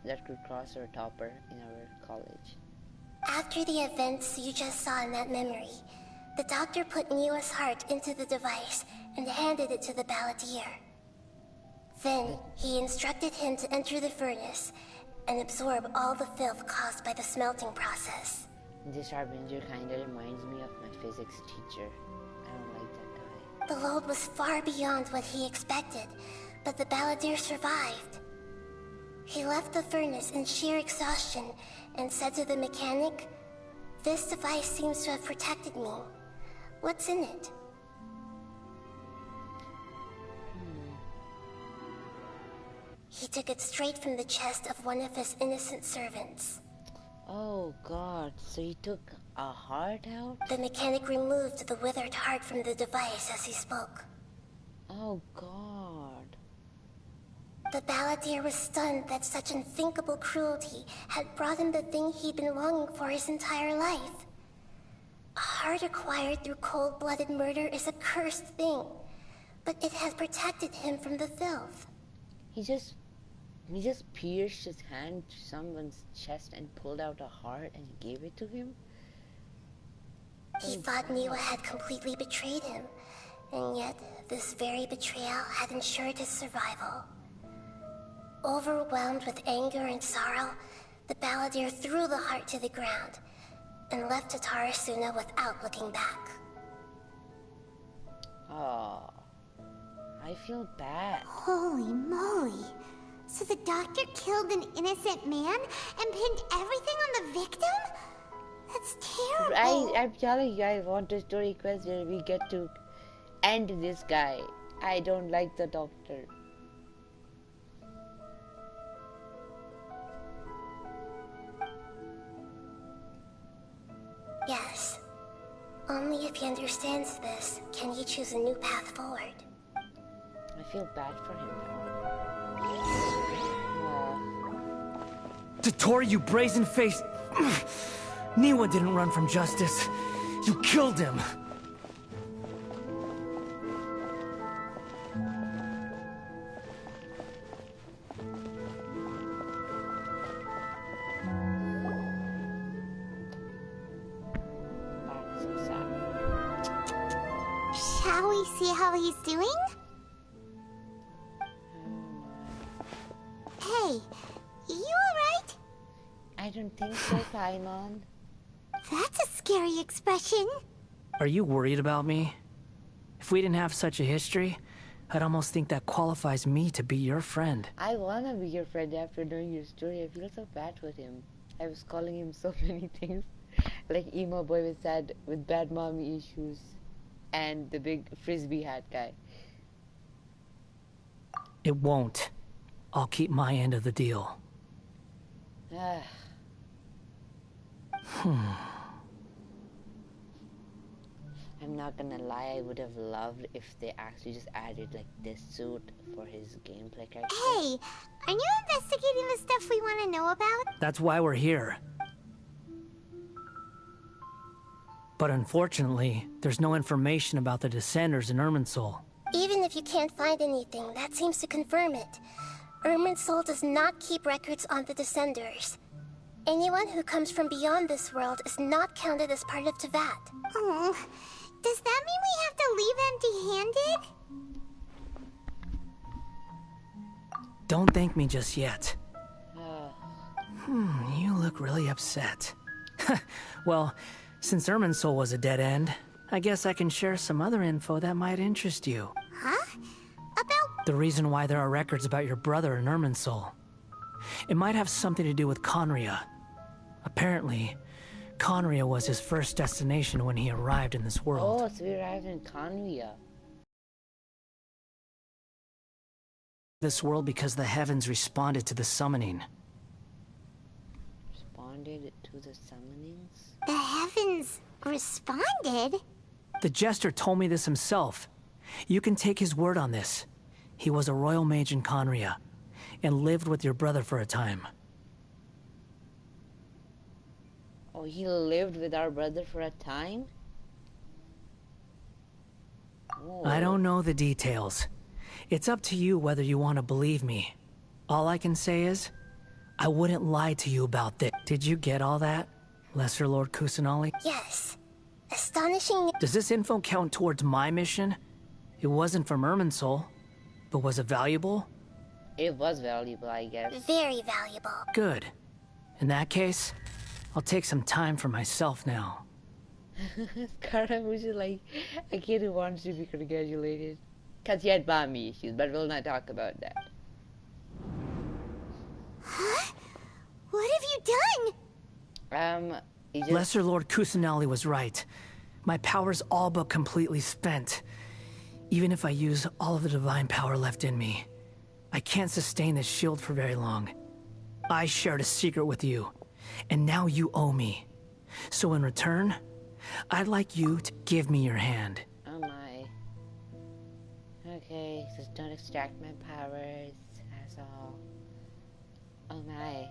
[SPEAKER 2] That could cross our topper in our college.
[SPEAKER 7] After the events you just saw in that memory, the doctor put Niwa's heart into the device and handed it to the balladeer. Then, he instructed him to enter the furnace and absorb all the filth caused by the smelting process.
[SPEAKER 2] This Harbinger kinda reminds me of my physics teacher. I don't like that guy.
[SPEAKER 7] The load was far beyond what he expected, but the balladeer survived. He left the furnace in sheer exhaustion and said to the mechanic, "This device seems to have protected me. What's in it?" He took it straight from the chest of one of his innocent servants.
[SPEAKER 2] Oh god, so he took a heart out?
[SPEAKER 7] The mechanic removed the withered heart from the device as he spoke.
[SPEAKER 2] Oh god.
[SPEAKER 7] The balladeer was stunned that such unthinkable cruelty had brought him the thing he'd been longing for his entire life. A heart acquired through cold-blooded murder is a cursed thing, but it has protected him from the filth.
[SPEAKER 2] He just pierced his hand to someone's chest and pulled out a heart and gave it to him?
[SPEAKER 7] He thought Niwa had completely betrayed him, and yet this very betrayal had ensured his survival. Overwhelmed with anger and sorrow, the balladeer threw the heart to the ground and left Tatarasuna without looking back.
[SPEAKER 2] Oh, I feel bad.
[SPEAKER 5] Holy moly. So the doctor killed an innocent man and pinned everything on the victim? That's terrible.
[SPEAKER 2] I'm telling you, I want a story quest where we get to end this guy. I don't like the doctor.
[SPEAKER 7] Yes. Only if he understands this can he choose a new path forward.
[SPEAKER 2] I feel bad for him now.
[SPEAKER 6] Dottore, you brazen-faced... Niwa didn't run from justice. You killed him.
[SPEAKER 5] Shall we see how he's doing? Hey, you alright?
[SPEAKER 2] I don't think so, Paimon.
[SPEAKER 5] That's a scary expression.
[SPEAKER 6] Are you worried about me? If we didn't have such a history, I'd almost think that qualifies me to be your friend.
[SPEAKER 2] I wanna be your friend after knowing your story. I feel so bad with him. I was calling him so many things. Like emo boy with bad mommy issues. and the big frisbee hat guy.
[SPEAKER 6] It won't. I'll keep my end of the deal.
[SPEAKER 2] I'm not gonna lie, I would have loved if they actually just added like this suit for his gameplay character.
[SPEAKER 5] Hey, are you investigating the stuff we want to know about?
[SPEAKER 6] That's why we're here. But unfortunately, there's no information about the Descenders in Irminsul.
[SPEAKER 7] Even if you can't find anything, that seems to confirm it. Irminsul does not keep records on the Descenders. Anyone who comes from beyond this world is not counted as part of Teyvat.
[SPEAKER 5] Oh, does that mean we have to leave empty-handed?
[SPEAKER 6] Don't thank me just yet. You look really upset. Well, since Irminsul was a dead end, I guess I can share some other info that might interest you.
[SPEAKER 5] Huh? About...
[SPEAKER 6] The reason why there are records about your brother in Irminsul. It might have something to do with Conria. Apparently, Conria was his first destination when he arrived in this world.
[SPEAKER 2] Oh, so we arrived in Conria.
[SPEAKER 6] This world because the heavens responded to the summoning.
[SPEAKER 2] Responded to the summonings?
[SPEAKER 5] The heavens responded?
[SPEAKER 6] The Jester told me this himself. You can take his word on this. He was a royal mage in Conria, and lived with your brother for a time.
[SPEAKER 2] Oh, he lived with our brother for a time? Oh.
[SPEAKER 6] I don't know the details. It's up to you whether you want to believe me. All I can say is, I wouldn't lie to you about this. Did you get all that, Lesser Lord Kusanali?
[SPEAKER 7] Yes. Astonishing.
[SPEAKER 6] Does this info count towards my mission? It wasn't from Irminsul, but was it valuable?
[SPEAKER 2] It was valuable, I guess.
[SPEAKER 7] Very valuable.
[SPEAKER 6] Good. In that case, I'll take some time for myself now.
[SPEAKER 2] Kara was just like a kid who wants to be congratulated. Because he had mommy issues, but we'll not talk about that.
[SPEAKER 5] Huh? What have you done?
[SPEAKER 6] Lesser Lord Kusanali was right. My power's all but completely spent. Even if I use all of the divine power left in me, I can't sustain this shield for very long. I shared a secret with you, and now you owe me. So in return, I'd like you to give me your hand.
[SPEAKER 2] Oh my. Okay, just don't extract my powers, that's all. Oh my.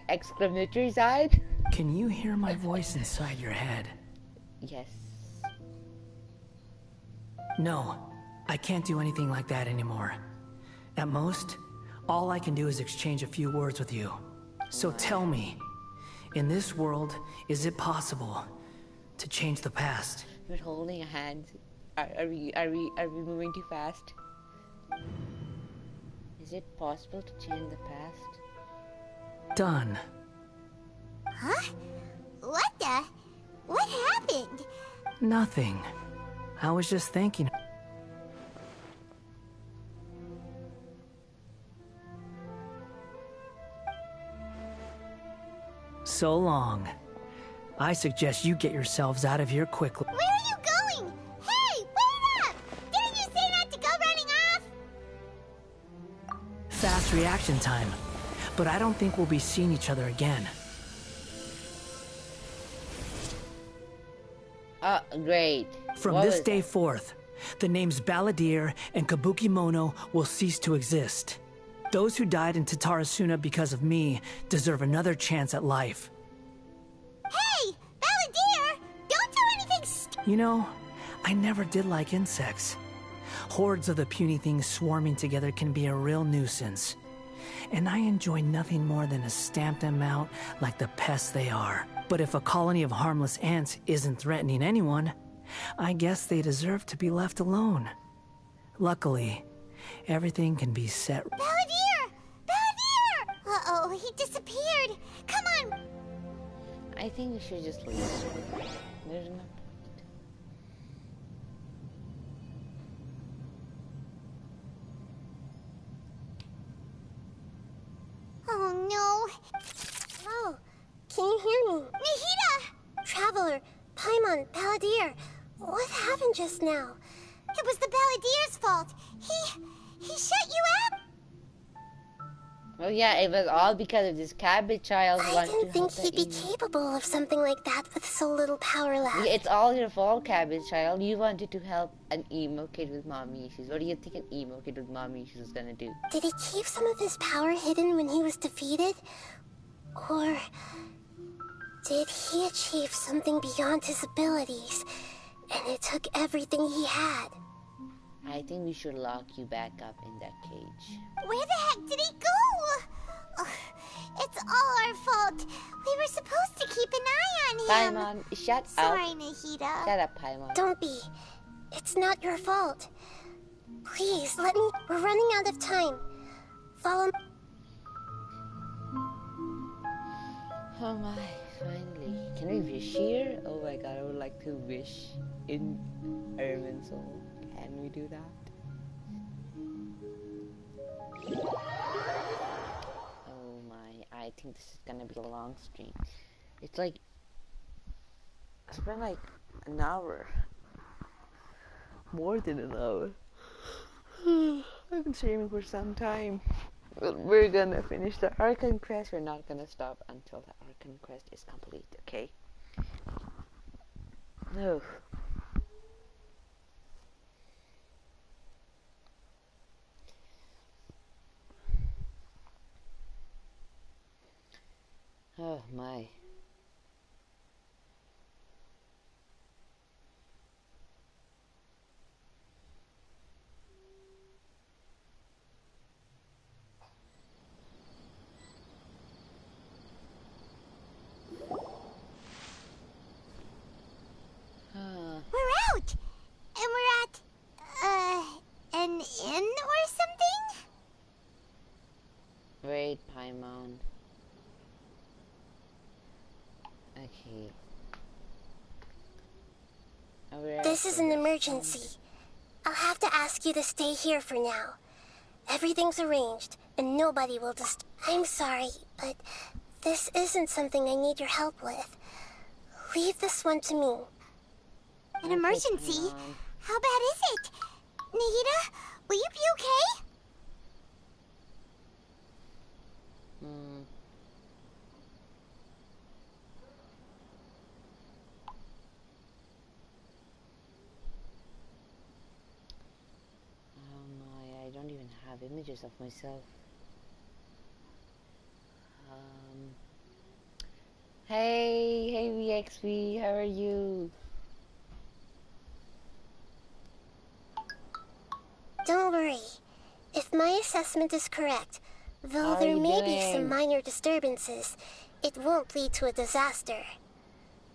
[SPEAKER 2] Exclamatory side?
[SPEAKER 6] Can you hear my voice inside your head?
[SPEAKER 2] Yes.
[SPEAKER 6] No, I can't do anything like that anymore. At most, all I can do is exchange a few words with you. So tell me, in this world, is it possible to change the past?
[SPEAKER 2] We're holding a hand. Are we moving too fast? Is it possible to change the past?
[SPEAKER 6] Done.
[SPEAKER 5] Huh? What happened?
[SPEAKER 6] Nothing. I was just thinking. So long. I suggest you get yourselves out of here quickly.
[SPEAKER 5] Where are you going? Hey, wait up! Didn't you say not to go running off?
[SPEAKER 6] Fast reaction time. But I don't think we'll be seeing each other again.
[SPEAKER 2] Great.
[SPEAKER 6] From this day forth, the names Balladeer and Kabuki Mono will cease to exist. Those who died in Tatarasuna because of me deserve another chance at life.
[SPEAKER 5] Hey, Balladeer! Don't do anything
[SPEAKER 6] You know, I never did like insects. Hordes of the puny things swarming together can be a real nuisance. And I enjoy nothing more than to stamp them out like the pests they are. But if a colony of harmless ants isn't threatening anyone, I guess they deserve to be left alone. Luckily, everything can be set.
[SPEAKER 5] Balladeer! Balladeer! Uh-oh, he disappeared. Come on.
[SPEAKER 2] I think we should just leave. There's no point.
[SPEAKER 5] Oh no.
[SPEAKER 7] Oh, can you hear me?
[SPEAKER 5] Nahida!
[SPEAKER 7] Traveler, Paimon, Balladeer, What happened just now?
[SPEAKER 5] It was the Balladeer's fault. He shut you out.
[SPEAKER 2] Oh yeah, it was all because of this cabbage child who
[SPEAKER 7] I
[SPEAKER 2] wanted
[SPEAKER 7] didn't
[SPEAKER 2] to
[SPEAKER 7] think
[SPEAKER 2] help
[SPEAKER 7] he'd be capable of something like that with so little power left.
[SPEAKER 2] It's all your fault, cabbage child. You wanted to help an emo kid with mommy issues. What do you think an emo kid with mommy issues is gonna do?
[SPEAKER 7] Did he keep some of his power hidden when he was defeated? Or did he achieve something beyond his abilities, and it took everything he had?
[SPEAKER 2] I think we should lock you back up in that cage.
[SPEAKER 5] Where the heck did he go? Ugh, it's all our fault. We were supposed to keep an eye on him.
[SPEAKER 2] Paimon, shut
[SPEAKER 5] Sorry,
[SPEAKER 2] up.
[SPEAKER 5] Nahida.
[SPEAKER 2] Shut up, Paimon.
[SPEAKER 7] Don't be. It's not your fault. Please, let me... We're running out of time. Follow...
[SPEAKER 2] Oh my, finally. Can we wish here? Oh my god, I would like to wish in Ermin's soul. Can we do that? Oh my, I think this is gonna be a long stream. It's been like an hour. More than an hour. I've been streaming for some time. But we're gonna finish the Archon Quest. We're not gonna stop until the Archon Quest is complete, okay? No. Oh my.
[SPEAKER 5] We're out! And we're at, an inn or something?
[SPEAKER 2] Wait, Paimon. Okay.
[SPEAKER 7] This is an emergency. I'll have to ask you to stay here for now. Everything's arranged, and nobody will I'm sorry, but this isn't something I need your help with. Leave this one to me.
[SPEAKER 5] An emergency? How bad is it? Nahida, will you be okay?
[SPEAKER 2] Oh my, I don't even have images of myself. Hey VXV, how are you?
[SPEAKER 7] Don't worry. If my assessment is correct, though there may be some minor disturbances, it won't lead to a disaster.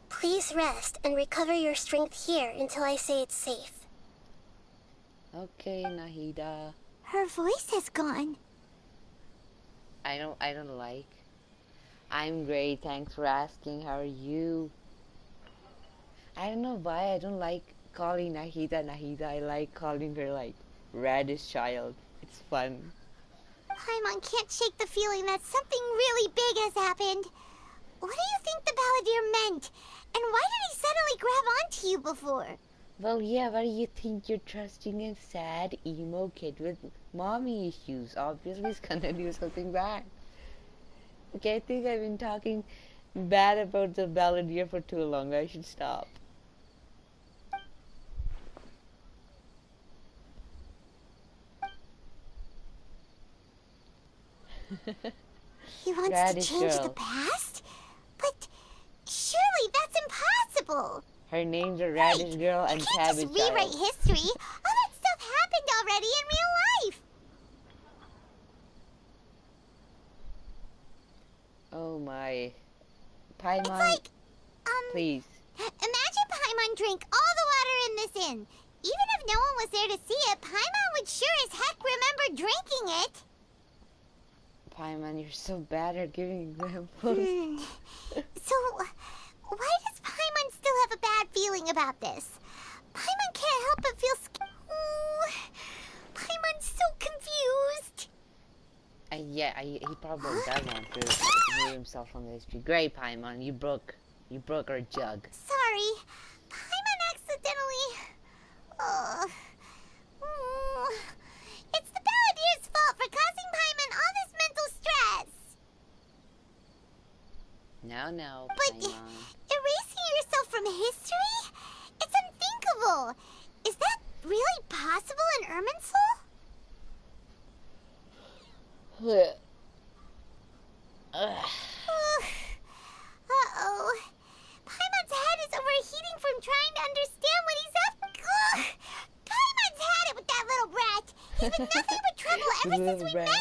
[SPEAKER 7] Please rest and recover your strength here until I say it's safe.
[SPEAKER 2] Okay, Nahida.
[SPEAKER 5] Her voice has gone.
[SPEAKER 2] I don't like. I'm great, thanks for asking. How are you? I don't know why I don't like calling Nahida Nahida. I like calling her like Radish Child. It's fun.
[SPEAKER 5] Paimon can't shake the feeling that something really big has happened. What do you think the Balladeer meant? And why did he suddenly grab onto you before?
[SPEAKER 2] Well, yeah, what do you think? You're trusting a sad emo kid with mommy issues. Obviously, he's gonna do something bad. Okay, I think I've been talking bad about the Balladeer for too long. I should stop.
[SPEAKER 5] He wants to change the past? But surely that's impossible!
[SPEAKER 2] Her name's a Radish Girl and Cabbage Child.
[SPEAKER 5] You can't just rewrite history. All that stuff happened already in real life!
[SPEAKER 2] Oh my. Paimon,
[SPEAKER 5] it's like,
[SPEAKER 2] please.
[SPEAKER 5] Imagine Paimon drank all the water in this inn. Even if no one was there to see it, Paimon would sure as heck remember drinking it.
[SPEAKER 2] Paimon, you're so bad at giving examples.
[SPEAKER 5] So, why does Paimon still have a bad feeling about this? Paimon can't help but feel Paimon's so confused.
[SPEAKER 2] Yeah, he probably does want to remove himself from the history. Great, Paimon, you broke our jug.
[SPEAKER 5] Sorry, Paimon accidentally
[SPEAKER 2] no,
[SPEAKER 5] But erasing yourself from history? It's unthinkable. Is that really possible in Irminsul? Uh-oh. Paimon's head is overheating from trying to understand what he's up. Ugh. Paimon's had it with that little brat. He's been nothing but trouble ever since we met him.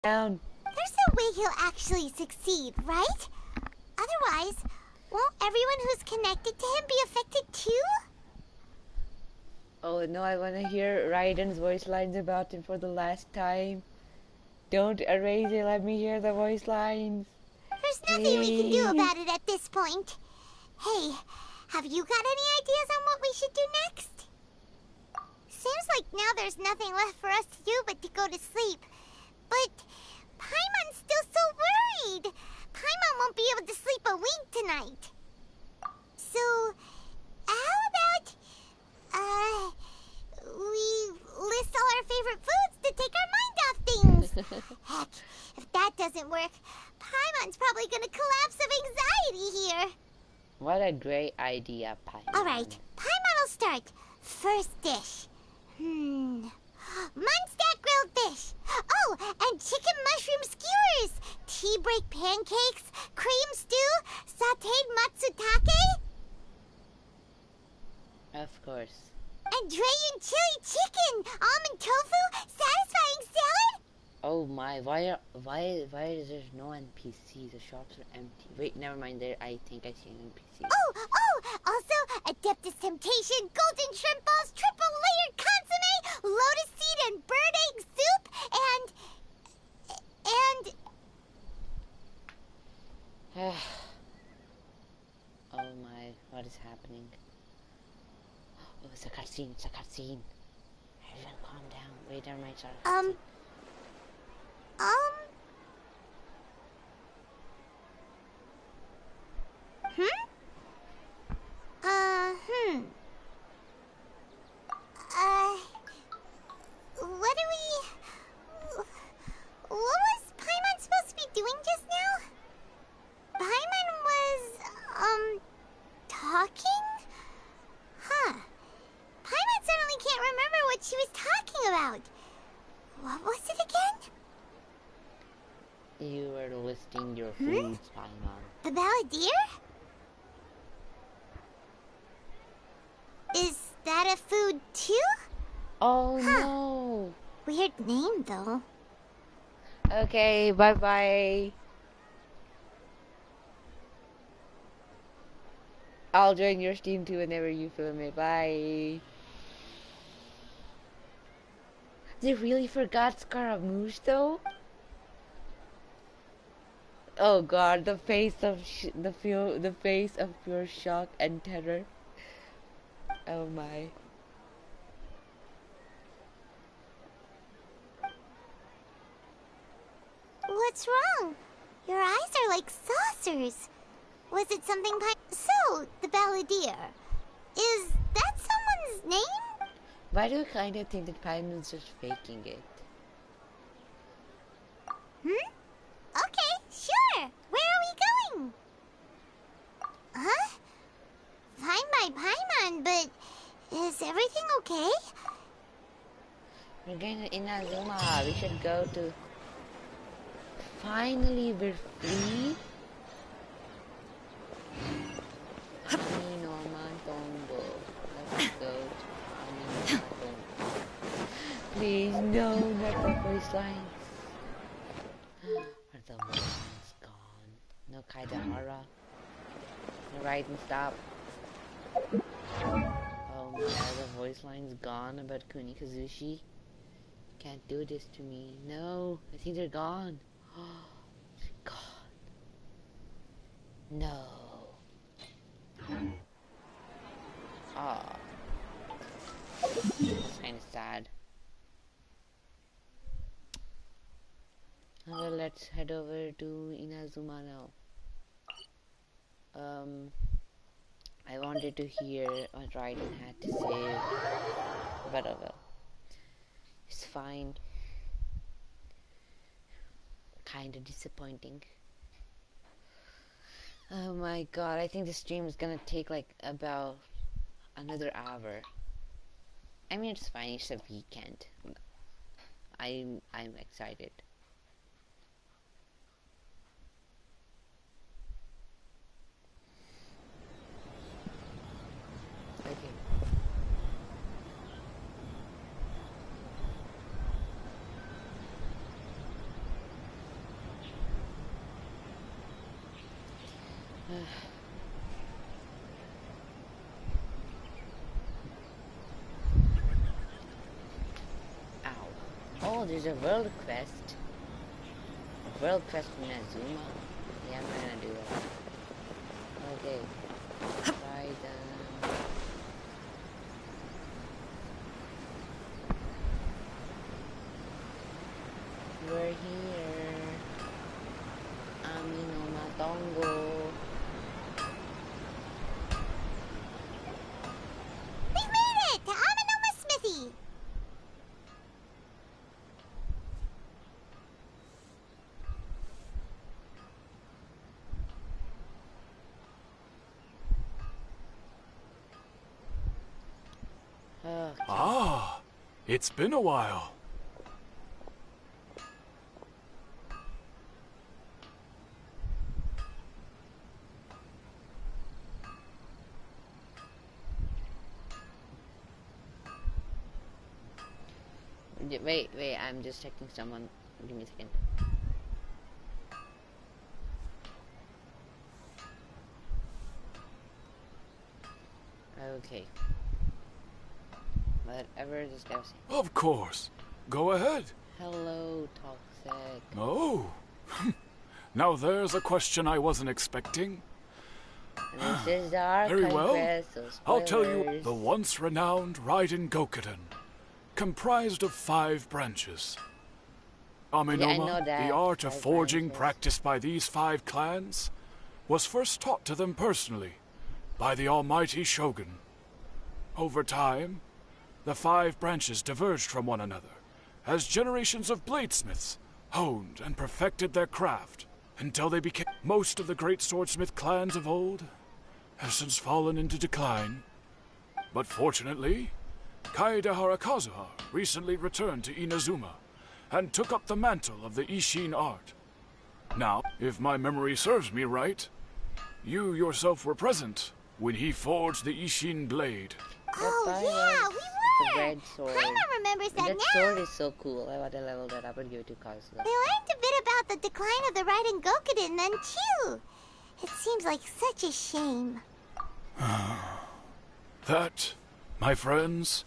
[SPEAKER 2] Down.
[SPEAKER 5] There's no way he'll actually succeed, right? Otherwise, won't everyone who's connected to him be affected too?
[SPEAKER 2] Oh no, I want to hear Raiden's voice lines about him for the last time. Don't erase it, let me hear the voice lines.
[SPEAKER 5] There's nothing we can do about it at this point. Hey, have you got any ideas on what we should do next? Seems like now there's nothing left for us to do but to go to sleep. But Paimon's still so worried. Paimon won't be able to sleep a wink tonight. So, how about, we list all our favorite foods to take our mind off things? Heck, if that doesn't work, Paimon's probably gonna collapse of anxiety here.
[SPEAKER 2] What a great idea, Paimon.
[SPEAKER 5] Alright, Paimon will start. First dish. Munstack grilled fish. Oh, and chicken mushroom skewers. Tea break pancakes. Cream stew. Sauteed matsutake.
[SPEAKER 2] Of course.
[SPEAKER 5] And Dragon chili chicken. Almond tofu. Satisfying salad.
[SPEAKER 2] Oh my, why is there no NPCs? The shops are empty. Wait, never mind, there I think I see an NPC.
[SPEAKER 5] Oh, also Adeptus Temptation, golden shrimp balls, triple layered consomme, lotus seed and bird egg soup, and
[SPEAKER 2] oh my, what is happening? Oh, it's a cutscene, it's a cutscene. Everyone calm down. Wait, never mind, sorry.
[SPEAKER 5] What was Paimon supposed to be doing just now? Paimon was, talking? Huh. Paimon suddenly can't remember what she was talking about. What was it again?
[SPEAKER 2] You were listing your foods, Paimon.
[SPEAKER 5] The balladeer? Is that a food too?
[SPEAKER 2] Oh no!
[SPEAKER 5] Weird name though.
[SPEAKER 2] Okay, bye-bye. I'll join your stream too whenever you film it. Bye. They really forgot Scaramouche though? Oh god, the face of the face of pure shock and terror. Oh my.
[SPEAKER 5] What's wrong? Your eyes are like saucers. Was it something So, the balladeer. Is that someone's name?
[SPEAKER 2] Why do you kind of think that Paimon's just faking it?
[SPEAKER 5] Okay, sure. Where are we going? Huh? Fine by Paimon, but is everything okay?
[SPEAKER 2] We're going to Inazuma. We should go to... Finally, we're free. Let's go to Please, no, not the voice lines. Are the voice lines gone? No Kaidahara. No Raiden, stop. Oh my, the voice line's gone about Kunikazushi. Can't do this to me. No, I think they're gone. Oh, they're gone. No. Ah. That's kind of sad. Well, let's head over to Inazuma now. I wanted to hear what Raiden had to say, but oh well. It's fine. Kinda disappointing. Oh my god, I think the stream is gonna take like about another hour. I mean, it's fine, it's a weekend. I'm excited. Okay. Ow. Oh, there's a world quest. A world quest in Azuma? Yeah, I'm not gonna do that. Okay. Try them. We're here. Amino Matongo.
[SPEAKER 5] We made it to Amanoma Smithy!
[SPEAKER 2] Okay.
[SPEAKER 11] Ah, it's been a while.
[SPEAKER 2] Wait, I'm just checking someone. Give me a second. Okay. Whatever this guy was saying.
[SPEAKER 11] Of course. Go ahead.
[SPEAKER 2] Hello, Toxic.
[SPEAKER 11] Oh. Now there's a question I wasn't expecting.
[SPEAKER 2] This is the Archon
[SPEAKER 11] Very well.
[SPEAKER 2] Quest, so
[SPEAKER 11] I'll tell you,
[SPEAKER 2] spoilers.
[SPEAKER 11] the once renowned Raiden Gokuden, comprised of 5 branches. Aminoma,
[SPEAKER 2] that.
[SPEAKER 11] the art of
[SPEAKER 2] 5
[SPEAKER 11] forging
[SPEAKER 2] branches.
[SPEAKER 11] practiced by these 5 clans, was first taught to them personally by the almighty Shogun. Over time, the 5 branches diverged from one another as generations of bladesmiths honed and perfected their craft until they became. Most of the great swordsmith clans of old have since fallen into decline. But fortunately, Kaedehara Kazuha recently returned to Inazuma and took up the mantle of the Ishin art. Now, if my memory serves me right, you yourself were present when he forged the Ishin blade.
[SPEAKER 5] Oh, yeah, we
[SPEAKER 2] The
[SPEAKER 5] were!
[SPEAKER 2] red sword.
[SPEAKER 5] Paimon remembers that
[SPEAKER 2] That
[SPEAKER 5] now!
[SPEAKER 2] sword is so cool. I want to level that up and give it to Kazuha.
[SPEAKER 5] We learned a bit about the decline of the Raiden Gokuden then, too. It seems like such a shame.
[SPEAKER 11] That, my friends,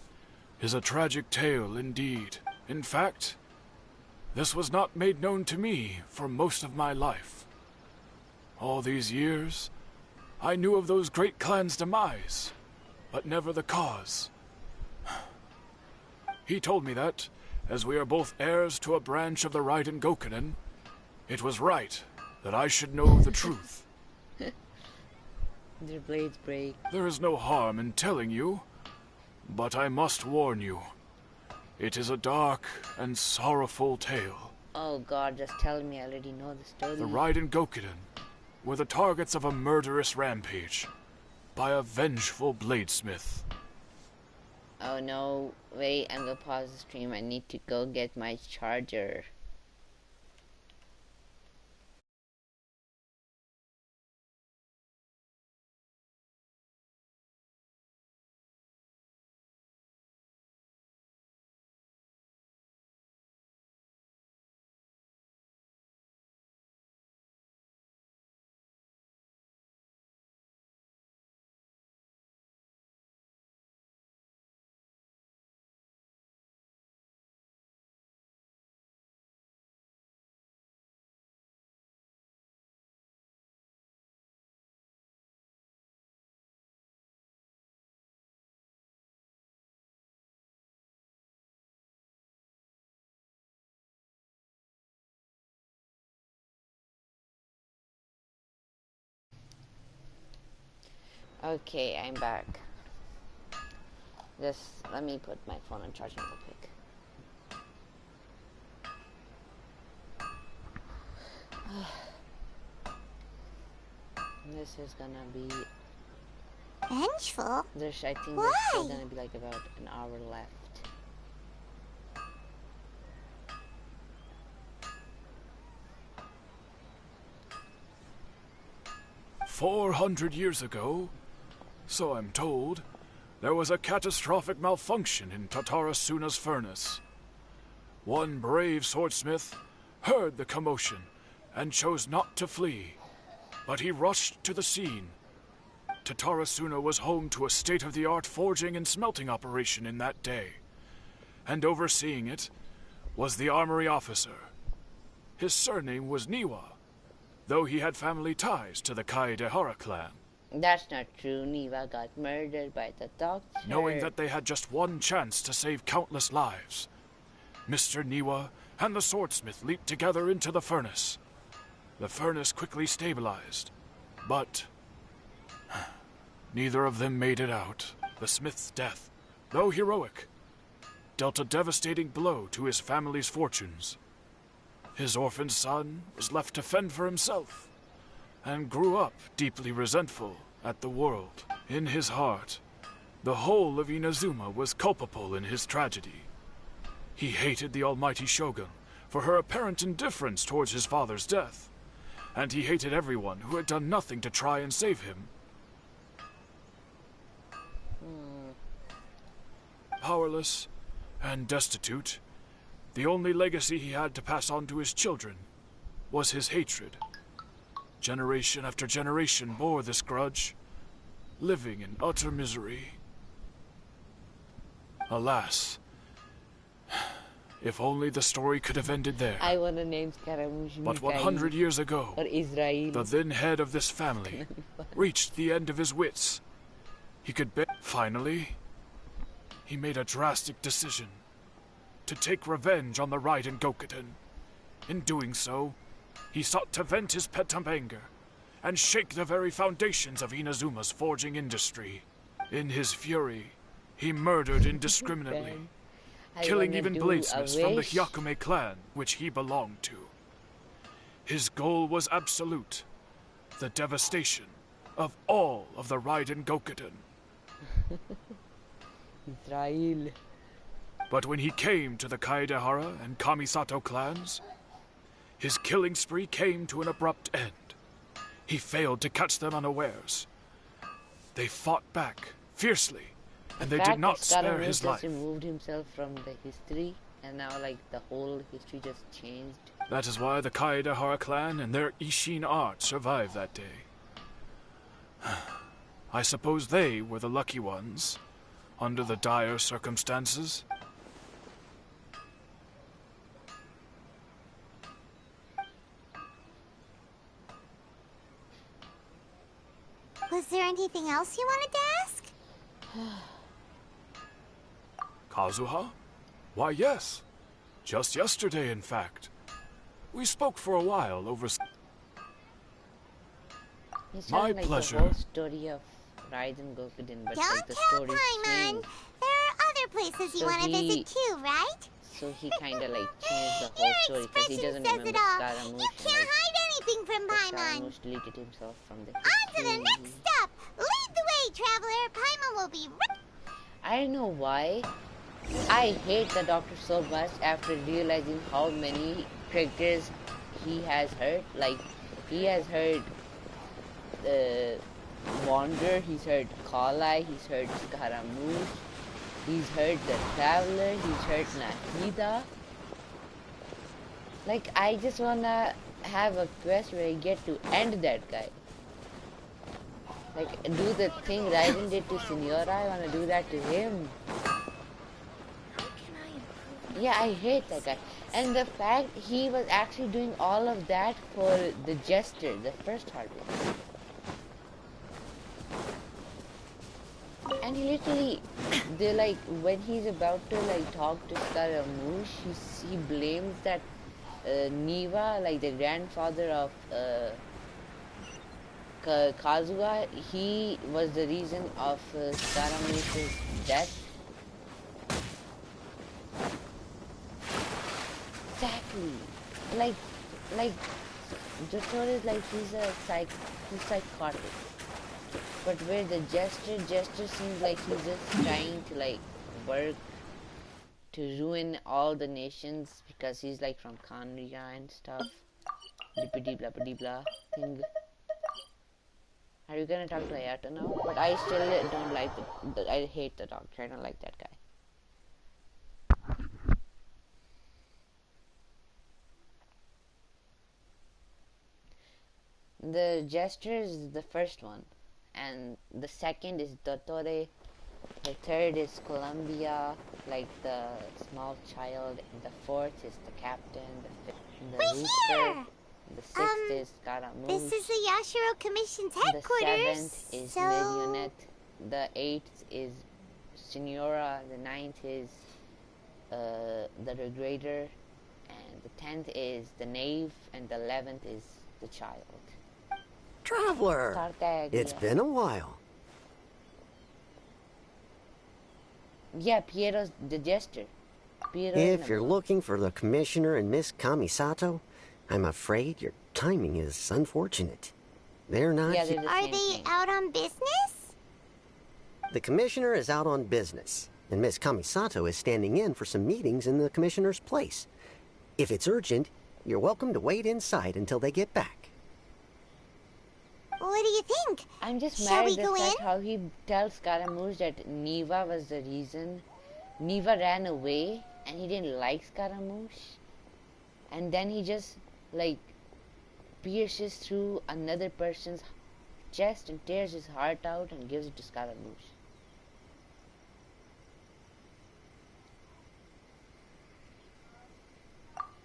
[SPEAKER 11] is a tragic tale indeed. In fact, this was not made known to me for most of my life. All these years, I knew of those great clans' demise, but never the cause. He told me that, as we are both heirs to a branch of the Raiden Gokunen, it was right that I should know the truth.
[SPEAKER 2] Their blades break.
[SPEAKER 11] There is no harm in telling you, but I must warn you. It is a dark and sorrowful tale.
[SPEAKER 2] Oh god, just tell me, I already know the story.
[SPEAKER 11] The Raiden Gokuden were the targets of a murderous rampage by a vengeful bladesmith.
[SPEAKER 2] Oh no, wait, I'm gonna pause the stream. I need to go get my charger. Okay, I'm back. Just let me put my phone on charging real quick. This is gonna be
[SPEAKER 5] vengeful.
[SPEAKER 2] I think
[SPEAKER 5] Why?
[SPEAKER 2] there's still gonna be like about an hour left.
[SPEAKER 11] 400 years ago, so I'm told, there was a catastrophic malfunction in Tatarasuna's furnace. One brave swordsmith heard the commotion and chose not to flee, but he rushed to the scene. Tatarasuna was home to a state-of-the-art forging and smelting operation in that day, and overseeing it was the armory officer. His surname was Niwa, though he had family ties to the Kaedehara clan.
[SPEAKER 2] That's not true. Niwa got murdered by the doctor.
[SPEAKER 11] Knowing that they had just one chance to save countless lives, Mr. Niwa and the swordsmith leaped together into the furnace. The furnace quickly stabilized, but neither of them made it out. The smith's death, though heroic, dealt a devastating blow to his family's fortunes. His orphaned son was left to fend for himself, and grew up deeply resentful at the world. In his heart, the whole of Inazuma was culpable in his tragedy. He hated the almighty Shogun for her apparent indifference towards his father's death, and he hated everyone who had done nothing to try and save him. Powerless and destitute, the only legacy he had to pass on to his children was his hatred. Generation after generation bore this grudge, living in utter misery. Alas, if only the story could have ended there.
[SPEAKER 2] I want to name Scaramouche.
[SPEAKER 11] But 100 years ago,
[SPEAKER 2] or Israel.
[SPEAKER 11] The then head of this family reached the end of his wits. He could Finally, he made a drastic decision to take revenge on the Raiden Gokuden. In doing so, he sought to vent his pent anger and shake the very foundations of Inazuma's forging industry. In his fury, he murdered indiscriminately, killing even bladesmiths from the Hyakume clan, which he belonged to. His goal was absolute, the devastation of all of the Raiden Gokuden.
[SPEAKER 2] Israel.
[SPEAKER 11] But when he came to the Kaedehara and Kamisato clans, his killing spree came to an abrupt end. He failed to catch them unawares. They fought back fiercely, and they did not spare his life.
[SPEAKER 2] He removed himself from the history, and now like the whole history just changed.
[SPEAKER 11] That is why the Kaedehara clan and their Ishin art survived that day. I suppose they were the lucky ones, under the dire circumstances.
[SPEAKER 5] Was there anything else you wanted to ask?
[SPEAKER 11] Kazuha? Why, yes. Just yesterday, in fact. We spoke for a while over...
[SPEAKER 2] My pleasure. The whole story of Raiden Gokuden, but
[SPEAKER 5] don't
[SPEAKER 2] like the
[SPEAKER 5] tell
[SPEAKER 2] story
[SPEAKER 5] Paimon.
[SPEAKER 2] changed.
[SPEAKER 5] There are other places you want to visit too, right?
[SPEAKER 2] So he kind of like changed the whole story because he doesn't remember Scaramouche.
[SPEAKER 5] You can't hide anything from Paimon.
[SPEAKER 2] Scaramouche deleted himself from the history.
[SPEAKER 5] On to the next stop. Lead the way, traveler. Paimon will be
[SPEAKER 2] I don't know why. I hate the Doctor so much after realizing how many characters he has hurt. Like, he has hurt Wander, he's hurt Kala, he's hurt Scaramouche, he's hurt the Traveler, he's hurt Nahida. Like, I just wanna have a quest where I get to end that guy. Like, do the thing Raiden did to Signora, I wanna do that to him. Yeah, I hate that guy. And the fact he was actually doing all of that for the Jester, the first Harbinger. And he literally, they like, when he's about to like talk to Scaramouche, he blames that Niwa, like the grandfather of Kazuha, he was the reason of Scaramouche's death. Exactly. Like Dottore is like he's psychotic. But where the Jester seems like he's just trying to like work to ruin all the nations because he's like from Kanria and stuff. Blippity blah blah thing. Are you gonna talk to Ayato now? But I still don't like I hate the doctor. I don't like that guy. The Jester is the first one, and the second is Dottore. The third is Columbia, like the small child, and the fourth is the captain, the fifth, the rooster, the sixth is Scaramouche.
[SPEAKER 5] This is the Yashiro Commission's headquarters.
[SPEAKER 2] The seventh is Marionette, the eighth is Signora, the ninth is the Regrader, and the 10th is the Knave, and the 11th is the Child.
[SPEAKER 12] Traveler! It's been a while.
[SPEAKER 2] Yeah, Piero's the Jester.
[SPEAKER 12] If you're looking for the Commissioner and Miss Kamisato, I'm afraid your timing is unfortunate. They're not...
[SPEAKER 5] Are they out on business?
[SPEAKER 12] The Commissioner is out on business, and Miss Kamisato is standing in for some meetings in the Commissioner's place. If it's urgent, you're welcome to wait inside until they get back.
[SPEAKER 5] What do you think?
[SPEAKER 2] I'm just mad at the fact how he tells Scaramouche that Neva was the reason. Neva ran away and he didn't like Scaramouche. And then he just like pierces through another person's chest and tears his heart out and gives it to Scaramouche.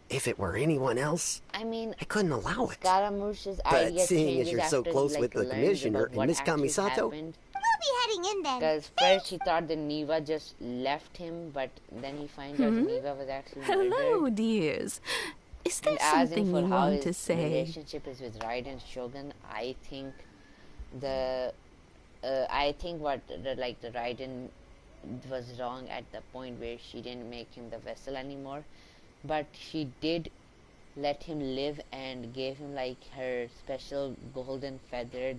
[SPEAKER 12] If it were anyone else,
[SPEAKER 2] I mean,
[SPEAKER 12] I couldn't allow it.
[SPEAKER 2] Scaramouche's
[SPEAKER 12] but seeing as you're so close with the Commissioner and Miss Kamisato,
[SPEAKER 5] we'll be heading in then.
[SPEAKER 2] Because first he thought that Neva just left him, but then he finds out Neva was actually murdered.
[SPEAKER 13] Hello, dears. Is there something you want to say?
[SPEAKER 2] The relationship is with Raiden Shogun. I think the Raiden was wrong at the point where she didn't make him the vessel anymore. But she did let him live and gave him like her special golden feather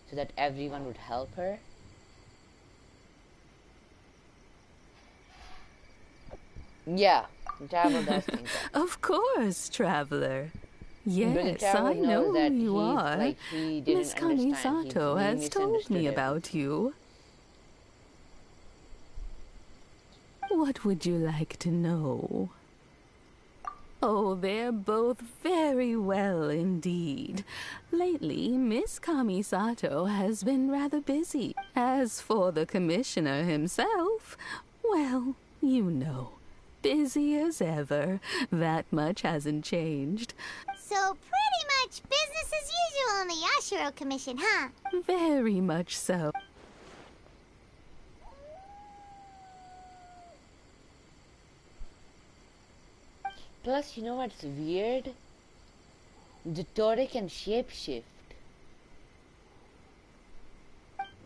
[SPEAKER 2] so that everyone would help her. Yeah, Travel does think that.
[SPEAKER 13] Of course, Traveler. Yes, I know who you are.
[SPEAKER 2] Like,
[SPEAKER 13] Miss Kamisato has told me about you. What would you like to know? Oh, they're both very well indeed. Lately, Miss Kamisato has been rather busy. As for the Commissioner himself, well, you know, busy as ever. That much hasn't changed.
[SPEAKER 5] So pretty much business as usual on the Yashiro Commission, huh?
[SPEAKER 13] Very much so.
[SPEAKER 2] Plus, you know what's weird? Dottore can shapeshift.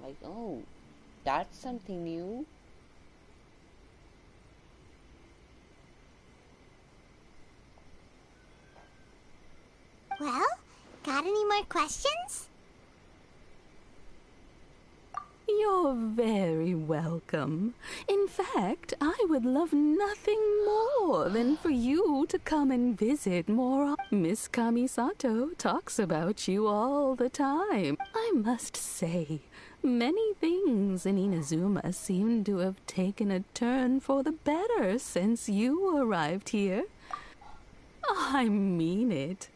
[SPEAKER 2] Like, oh, that's something new.
[SPEAKER 5] Well, got any more questions?
[SPEAKER 13] You're very welcome. In fact, I would love nothing more than for you to come and visit more. Miss Kamisato talks about you all the time. I must say, many things in Inazuma seem to have taken a turn for the better since you arrived here. I mean it.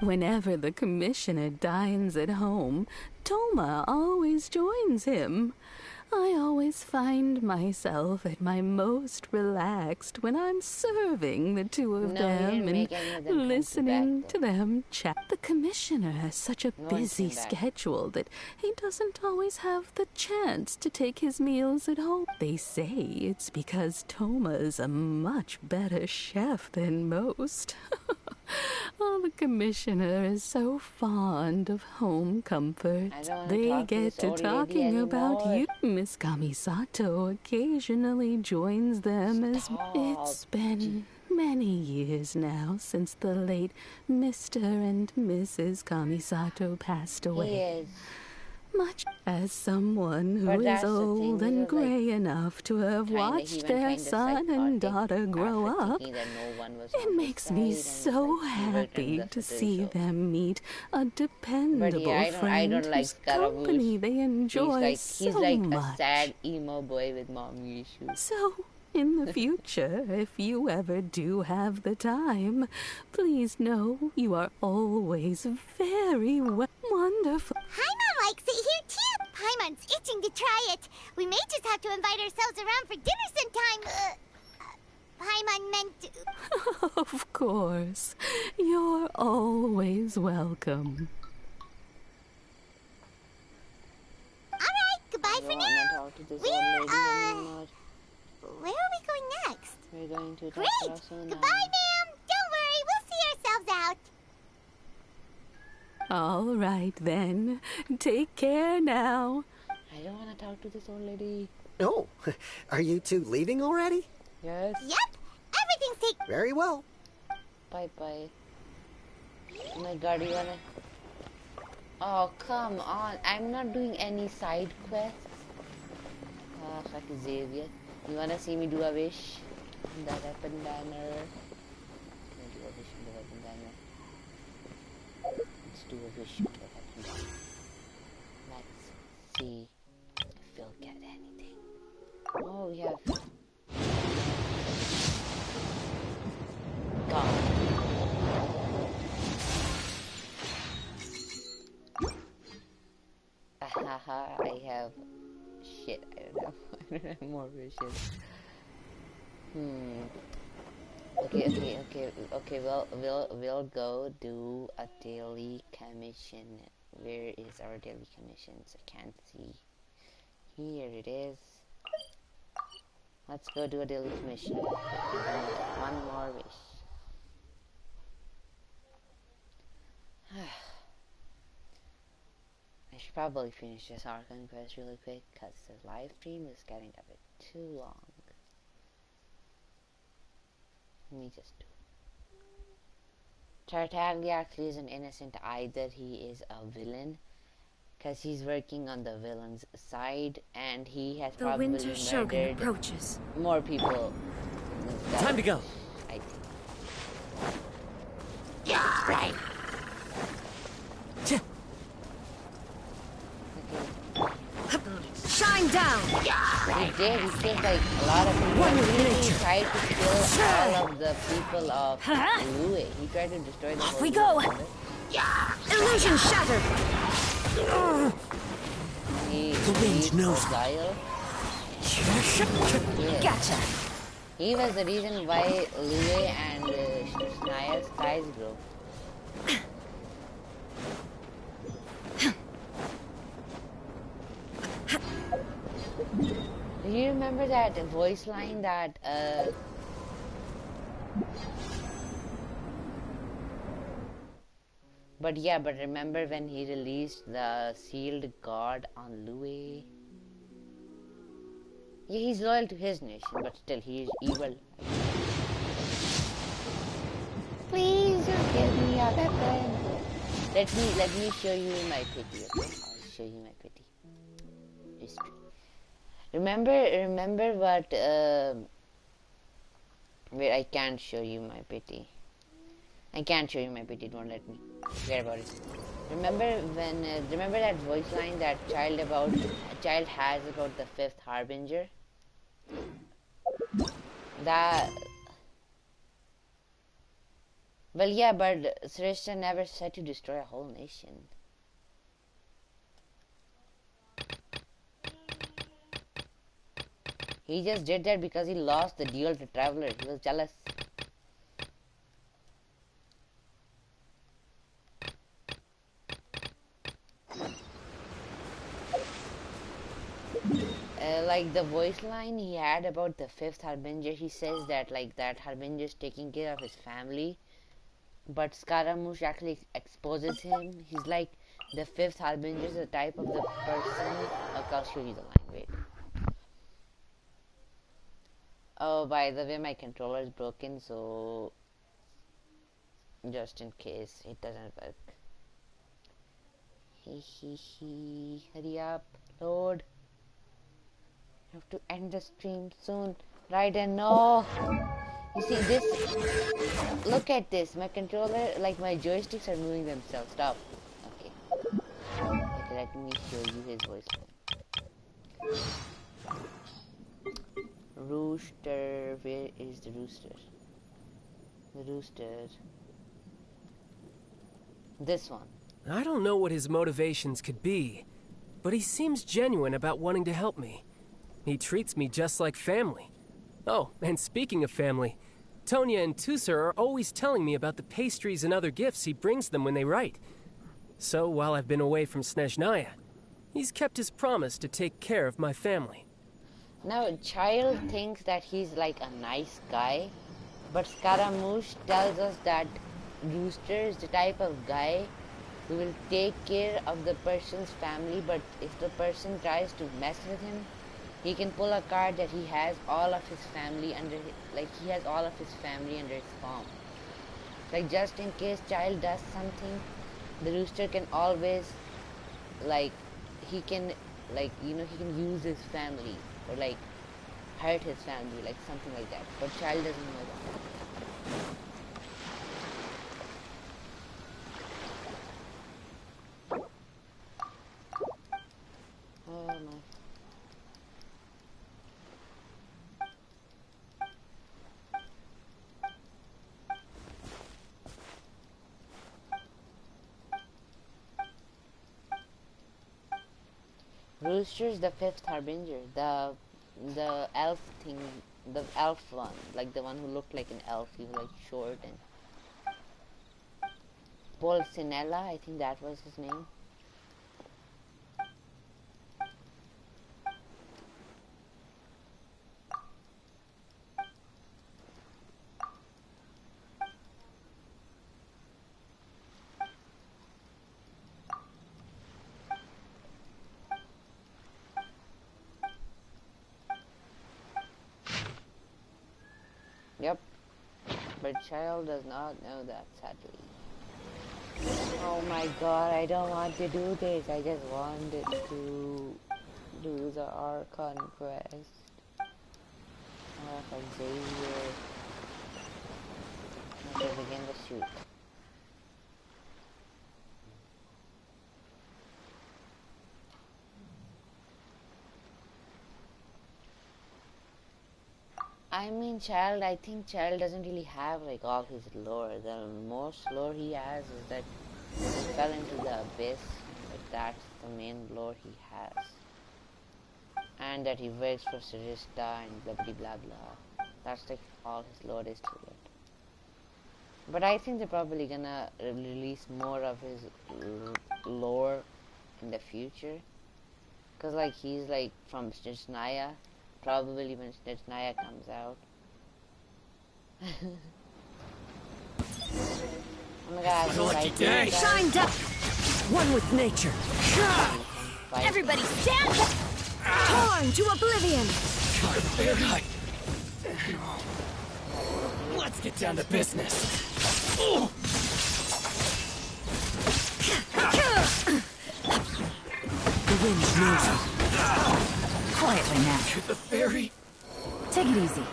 [SPEAKER 13] Whenever the Commissioner dines at home, Toma always joins him. I always find myself at my most relaxed when I'm serving the two of them and listening to them chat. The Commissioner has such a busy schedule that he doesn't always have the chance to take his meals at home. They say it's because Toma is a much better chef than most. Oh, the commissioner is so fond of home comfort. They get to talking about you. Miss Kamisato occasionally joins them as it's been many years now since the late Mr. and Mrs. Kamisato passed away. Much as someone who is old and gray enough to have watched their son and daughter grow up, it makes me so happy to see them meet a dependable friend whose company they enjoy so much.
[SPEAKER 2] He's like a sad emo boy with mommy issues.
[SPEAKER 13] So, in the future, if you ever do have the time, please know you are always very wonderful.
[SPEAKER 5] Paimon likes it here too. Paimon's itching to try it. We may just have to invite ourselves around for dinner sometime. Paimon meant to...
[SPEAKER 13] Of course. You're always welcome.
[SPEAKER 5] Alright, goodbye for now. Where are we going next?
[SPEAKER 2] We're going to
[SPEAKER 5] Great! Goodbye, ma'am! Don't worry, we'll see ourselves out.
[SPEAKER 13] All right, then. Take care now.
[SPEAKER 2] I don't want to talk to this old lady.
[SPEAKER 12] Oh, are you two leaving already?
[SPEAKER 2] Yes.
[SPEAKER 5] Yep, everything's taken.
[SPEAKER 12] Very well.
[SPEAKER 2] Bye-bye. Oh my god, you wanna... Oh, come on. I'm not doing any side quests. Ah, fuck Xavier. You wanna see me do a wish? The weapon banner. Can I do a wish on the weapon banner? Let's do a wish on the weapon banner. Let's see if we'll get anything. Oh, we have... God. Haha, I have... Shit, I don't know. I don't have more wishes. Okay, well, we'll go do a daily commission. Where is our daily commissions? I can't see. Here it is. Let's go do a daily commission. One more wish. I should probably finish this Archon Quest really quick because the live stream is getting a bit too long. Let me just do it. Tartaglia actually isn't innocent either. He is a villain because he's working on the villain's side and he has probably murdered more people.
[SPEAKER 9] Time to go.
[SPEAKER 2] I think.
[SPEAKER 5] Yeah, right.
[SPEAKER 1] Shine down!
[SPEAKER 2] He did. He killed like a lot of people. He tried to kill all of the people of Lue. He tried to destroy the whole
[SPEAKER 1] we go!
[SPEAKER 2] Illusion
[SPEAKER 1] shattered!
[SPEAKER 2] The wind knows Guile.
[SPEAKER 1] Gotcha!
[SPEAKER 2] He was the reason why Lue and Shnaya's ties broke. Do you remember that voice line that but remember when he released the sealed god on Lue? Yeah, he's loyal to his nation, but still he is evil. Please just give me a weapon. Let me show you my pity, okay? I'll show you my pity. History. Remember what, wait, I can't show you my pity. I can't show you my pity, don't let me. Forget about it. Remember that voice line that child has about the fifth harbinger? That... Well, yeah, but Srishta never said to destroy a whole nation. He just did that because he lost the duel to Traveler. He was jealous. Like the voice line he had about the fifth harbinger, he says that like that harbinger is taking care of his family but Scaramouche actually exposes him. He's like the fifth harbinger, the type of the person. Okay, I'll show you the line. Wait. Oh, by the way, my controller is broken, so just in case it doesn't work. Hurry up, load. I have to end the stream soon. Right, and no. You see this? Look at this. My controller, like my joysticks are moving themselves. Stop. Okay. Okay, let me show you his voice. Rooster. Where is the rooster? The rooster. This one.
[SPEAKER 14] I don't know what his motivations could be, but he seems genuine about wanting to help me. He treats me just like family. Oh, and speaking of family, Tonya and Tusser are always telling me about the pastries and other gifts he brings them when they write. So while I've been away from Snezhnaya, he's kept his promise to take care of my family.
[SPEAKER 2] Now, Child thinks that he's like a nice guy, but Scaramouche tells us that Rooster is the type of guy who will take care of the person's family, but if the person tries to mess with him, he can pull a card that he has all of his family under his, like he has all of his family under his palm. Like just in case Child does something, the Rooster can always, like, he can, like, you know, he can use his family or like hurt his family, like something like that. But Child doesn't know that. Oh my. Rooster's the fifth harbinger, the elf thing, the elf one, like the one who looked like an elf. He was like short and Pulcinella, I think that was his name. Yep, but Child does not know that, sadly. Oh my god, I don't want to do this. I just wanted to do the Archon Quest of Xavier. Okay, begin the shoot. I mean, Child, I think Child doesn't really have like all his lore. The most lore he has is that he fell into the abyss. Like that's the main lore he has. And that he works for Sarista and blah blah blah blah. That's like all his lore is to it. But I think they're probably gonna release more of his lore in the future. Cause like he's like from Snezhnaya. Probably when Snezhnaya comes out. Oh my god,
[SPEAKER 15] it's a lucky day. Shine down. One with nature. Everybody stand up. Torn to oblivion.
[SPEAKER 3] Let's get down to business.
[SPEAKER 15] The wind knows you. Quietly now.
[SPEAKER 3] The fairy.
[SPEAKER 15] Take it easy.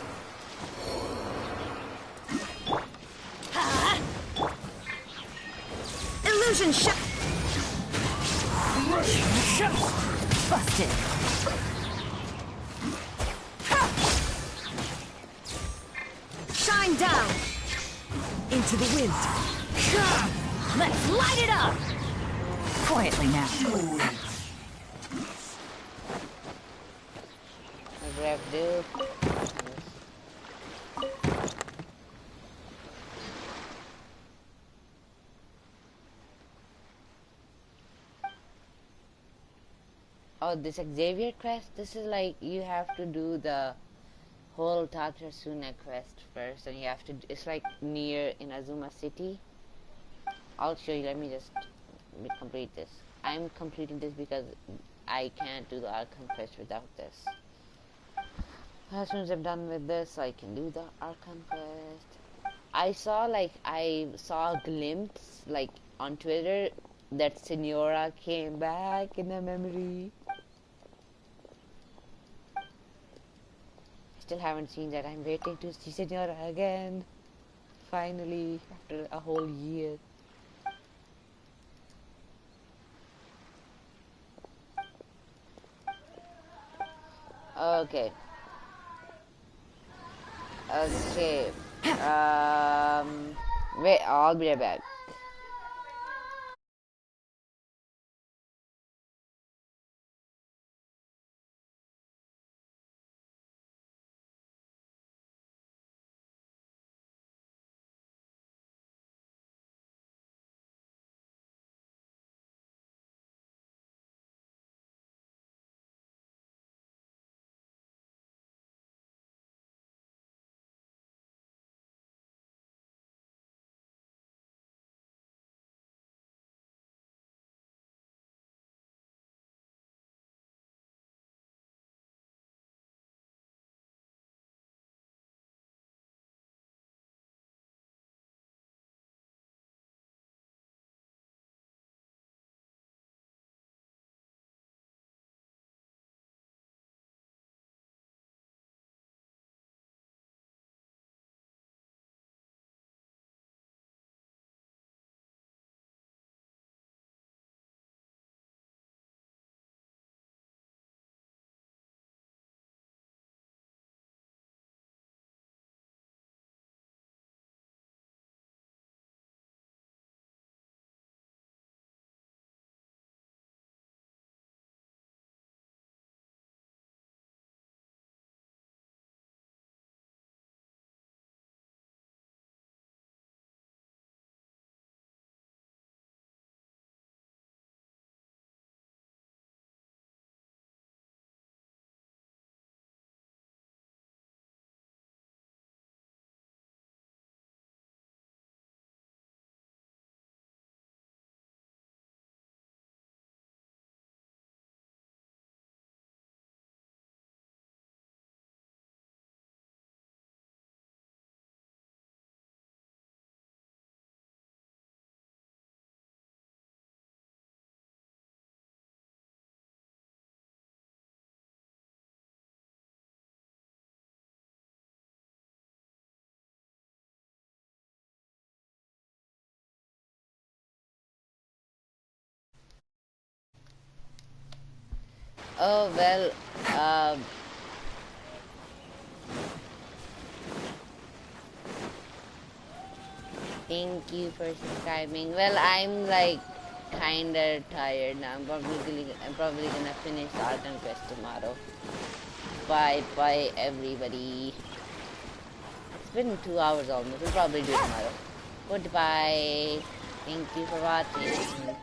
[SPEAKER 15] Illusion shot. Busted. Shine down. Into the wind. Let's light it up. Quietly now.
[SPEAKER 2] Grab dude. Oh, this Xavier quest, this is like you have to do the whole Tatrasuna quest first, and you have to, it's like near Inazuma City, I'll show you. Let me just complete this. I'm completing this because I can't do the Archon Quest without this. As soon as I'm done with this, I can do the Archon Quest. I saw a glimpse like on Twitter that Senora came back in a memory. Still haven't seen that. I'm waiting to see Senora again. Finally, after a whole year. Okay. Okay. Wait, I'll be right back. Oh, well, thank you for subscribing. Well, I'm like kinda tired now. I'm probably gonna finish the Archon Quest tomorrow. Bye everybody. It's been 2 hours almost. We'll probably do it tomorrow. Goodbye. Thank you for watching.